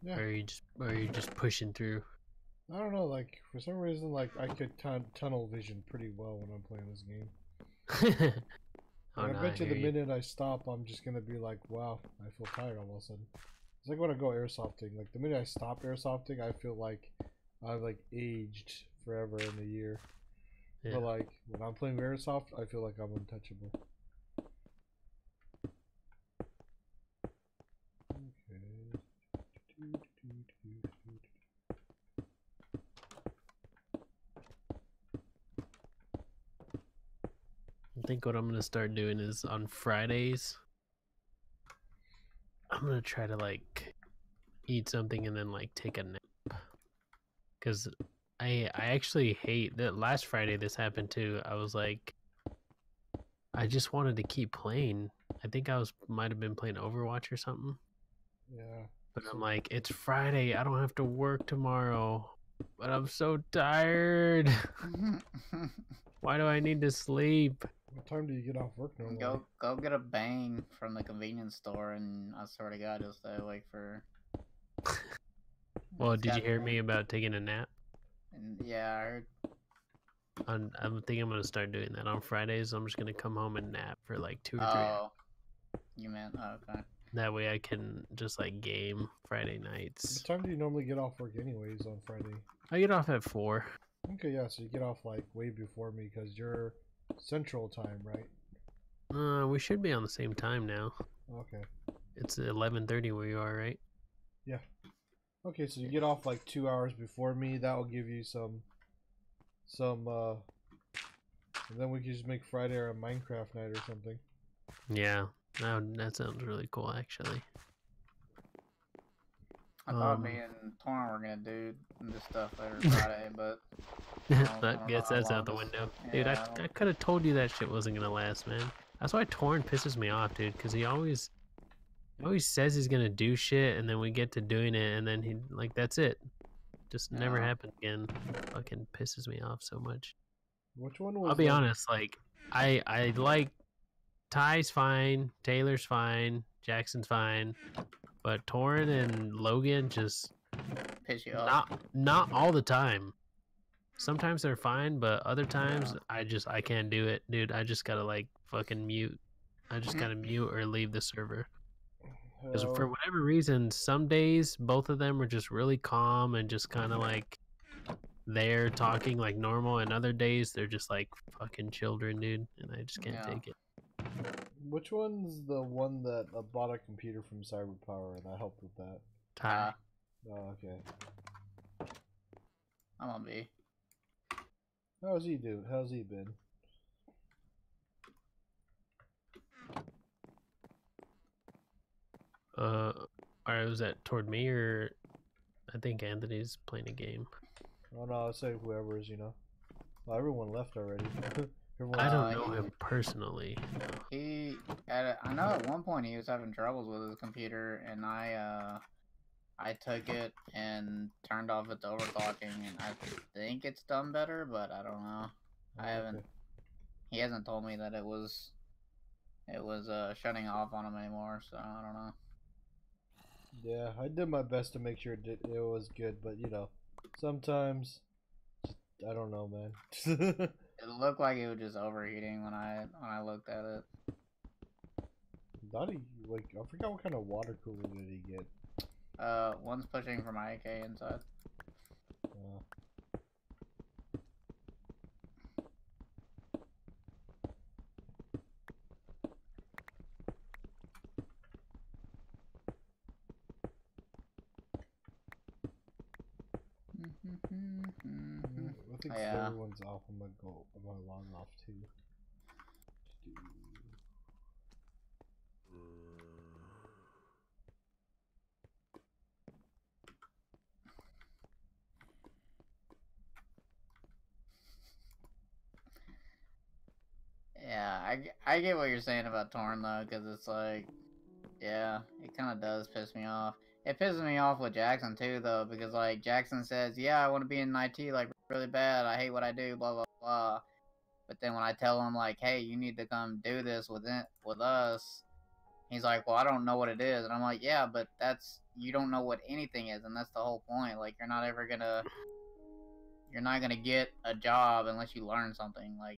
Speaker 1: Yeah.
Speaker 2: Or are you just pushing through?
Speaker 1: I don't know, like, for some reason, like, I could tunnel vision pretty well when I'm playing this game.
Speaker 2: Oh,
Speaker 1: And
Speaker 2: no,
Speaker 1: I bet you
Speaker 2: hear
Speaker 1: the
Speaker 2: you.
Speaker 1: minute I stop, I'm just gonna be like, wow, I feel tired all of a sudden. It's like when I go airsofting. Like, the minute I stop airsofting, I feel like I've, like, aged forever in a year.
Speaker 2: Yeah.
Speaker 1: But, like, when I'm playing airsoft, I feel like I'm untouchable.
Speaker 2: I think what I'm gonna start doing is on Fridays, I'm gonna try to like eat something and then like take a nap. Cause I actually hate that last Friday this happened too. I was like, I just wanted to keep playing. I think I might have been playing Overwatch or something.
Speaker 1: Yeah.
Speaker 2: But I'm like, it's Friday. I don't have to work tomorrow. But I'm so tired. Why do I need to sleep?
Speaker 1: What time do you get off work normally?
Speaker 3: Go get a bang from the convenience store, and I swear to God, you'll stay awake for.
Speaker 2: Well, did you hear me about taking a nap?
Speaker 3: And yeah, I heard.
Speaker 2: I think I'm gonna start doing that on Fridays. I'm just gonna come home and nap for like 2 or 3 hours.
Speaker 3: Oh, you meant okay.
Speaker 2: That way I can just like game Friday nights.
Speaker 1: What time do you normally get off work anyways on Friday?
Speaker 2: I get off at 4.
Speaker 1: Okay, yeah, so you get off like way before me because you're Central Time, right?
Speaker 2: We should be on the same time now.
Speaker 1: Okay.
Speaker 2: It's 11:30 where you are, right?
Speaker 1: Yeah. Okay, so you get off like 2 hours before me. That will give you some and then we can just make Friday our Minecraft night or something.
Speaker 2: Yeah, that sounds really cool actually.
Speaker 3: I thought me and Torn were gonna do this stuff later Friday, but I
Speaker 2: That
Speaker 3: don't know
Speaker 2: gets
Speaker 3: how
Speaker 2: that's
Speaker 3: long
Speaker 2: out the
Speaker 3: this.
Speaker 2: window, dude.
Speaker 3: Yeah,
Speaker 2: I could have told you that shit wasn't gonna last, man. That's why Torn pisses me off, dude. Because he always says he's gonna do shit, and then we get to doing it, and then he like that's it. Just never
Speaker 3: Yeah.
Speaker 2: happened again. Fucking pisses me off so much.
Speaker 1: Which one was
Speaker 2: I'll be
Speaker 1: like,
Speaker 2: honest, like I like Ty's fine, Taylor's fine, Jackson's fine, but Torrin and Logan just
Speaker 3: Piss you off.
Speaker 2: not all the time. Sometimes they're fine, but other times I can't do it, dude. I just gotta like fucking mute. I just gotta mute or leave the server. Because for whatever reason, some days both of them are just really calm and just kind of like they're talking like normal, and other days they're just like fucking children, dude. And I just can't take it.
Speaker 1: which one's the one that bought a computer from Cyberpower and I helped with that?
Speaker 2: Ty.
Speaker 1: Oh, okay.
Speaker 3: I'm on B.
Speaker 1: How's he do? How's he been?
Speaker 2: Alright, was that toward me or I think Anthony's playing a game?
Speaker 1: Oh no, I'll say whoever's, you know. Well, everyone left already.
Speaker 2: I don't know him personally.
Speaker 3: I know at one point he was having troubles with his computer, and I took it and turned off its overclocking, and I think it's done better, but I don't know. I haven't. He hasn't told me that it was shutting off on him anymore, so I don't know.
Speaker 1: Yeah, I did my best to make sure it was good, but you know, sometimes I don't know, man.
Speaker 3: It looked like it was just overheating when I looked at it.
Speaker 1: Not like I forgot what kind of water cooler did he get.
Speaker 3: One's pushing for my AK inside.
Speaker 1: I think everyone's off. I'm gonna log off too.
Speaker 3: Yeah, I get what you're saying about Torn though, because it's like, yeah, it kind of does piss me off. It pisses me off with Jackson too, though, because like Jackson says, yeah, I want to be in IT like really bad. I hate what I do, blah blah blah. But then when I tell him like, hey, you need to come do this with us, he's like, well, I don't know what it is, and I'm like, yeah, but you don't know what anything is, and that's the whole point. Like, you're not gonna get a job unless you learn something. Like.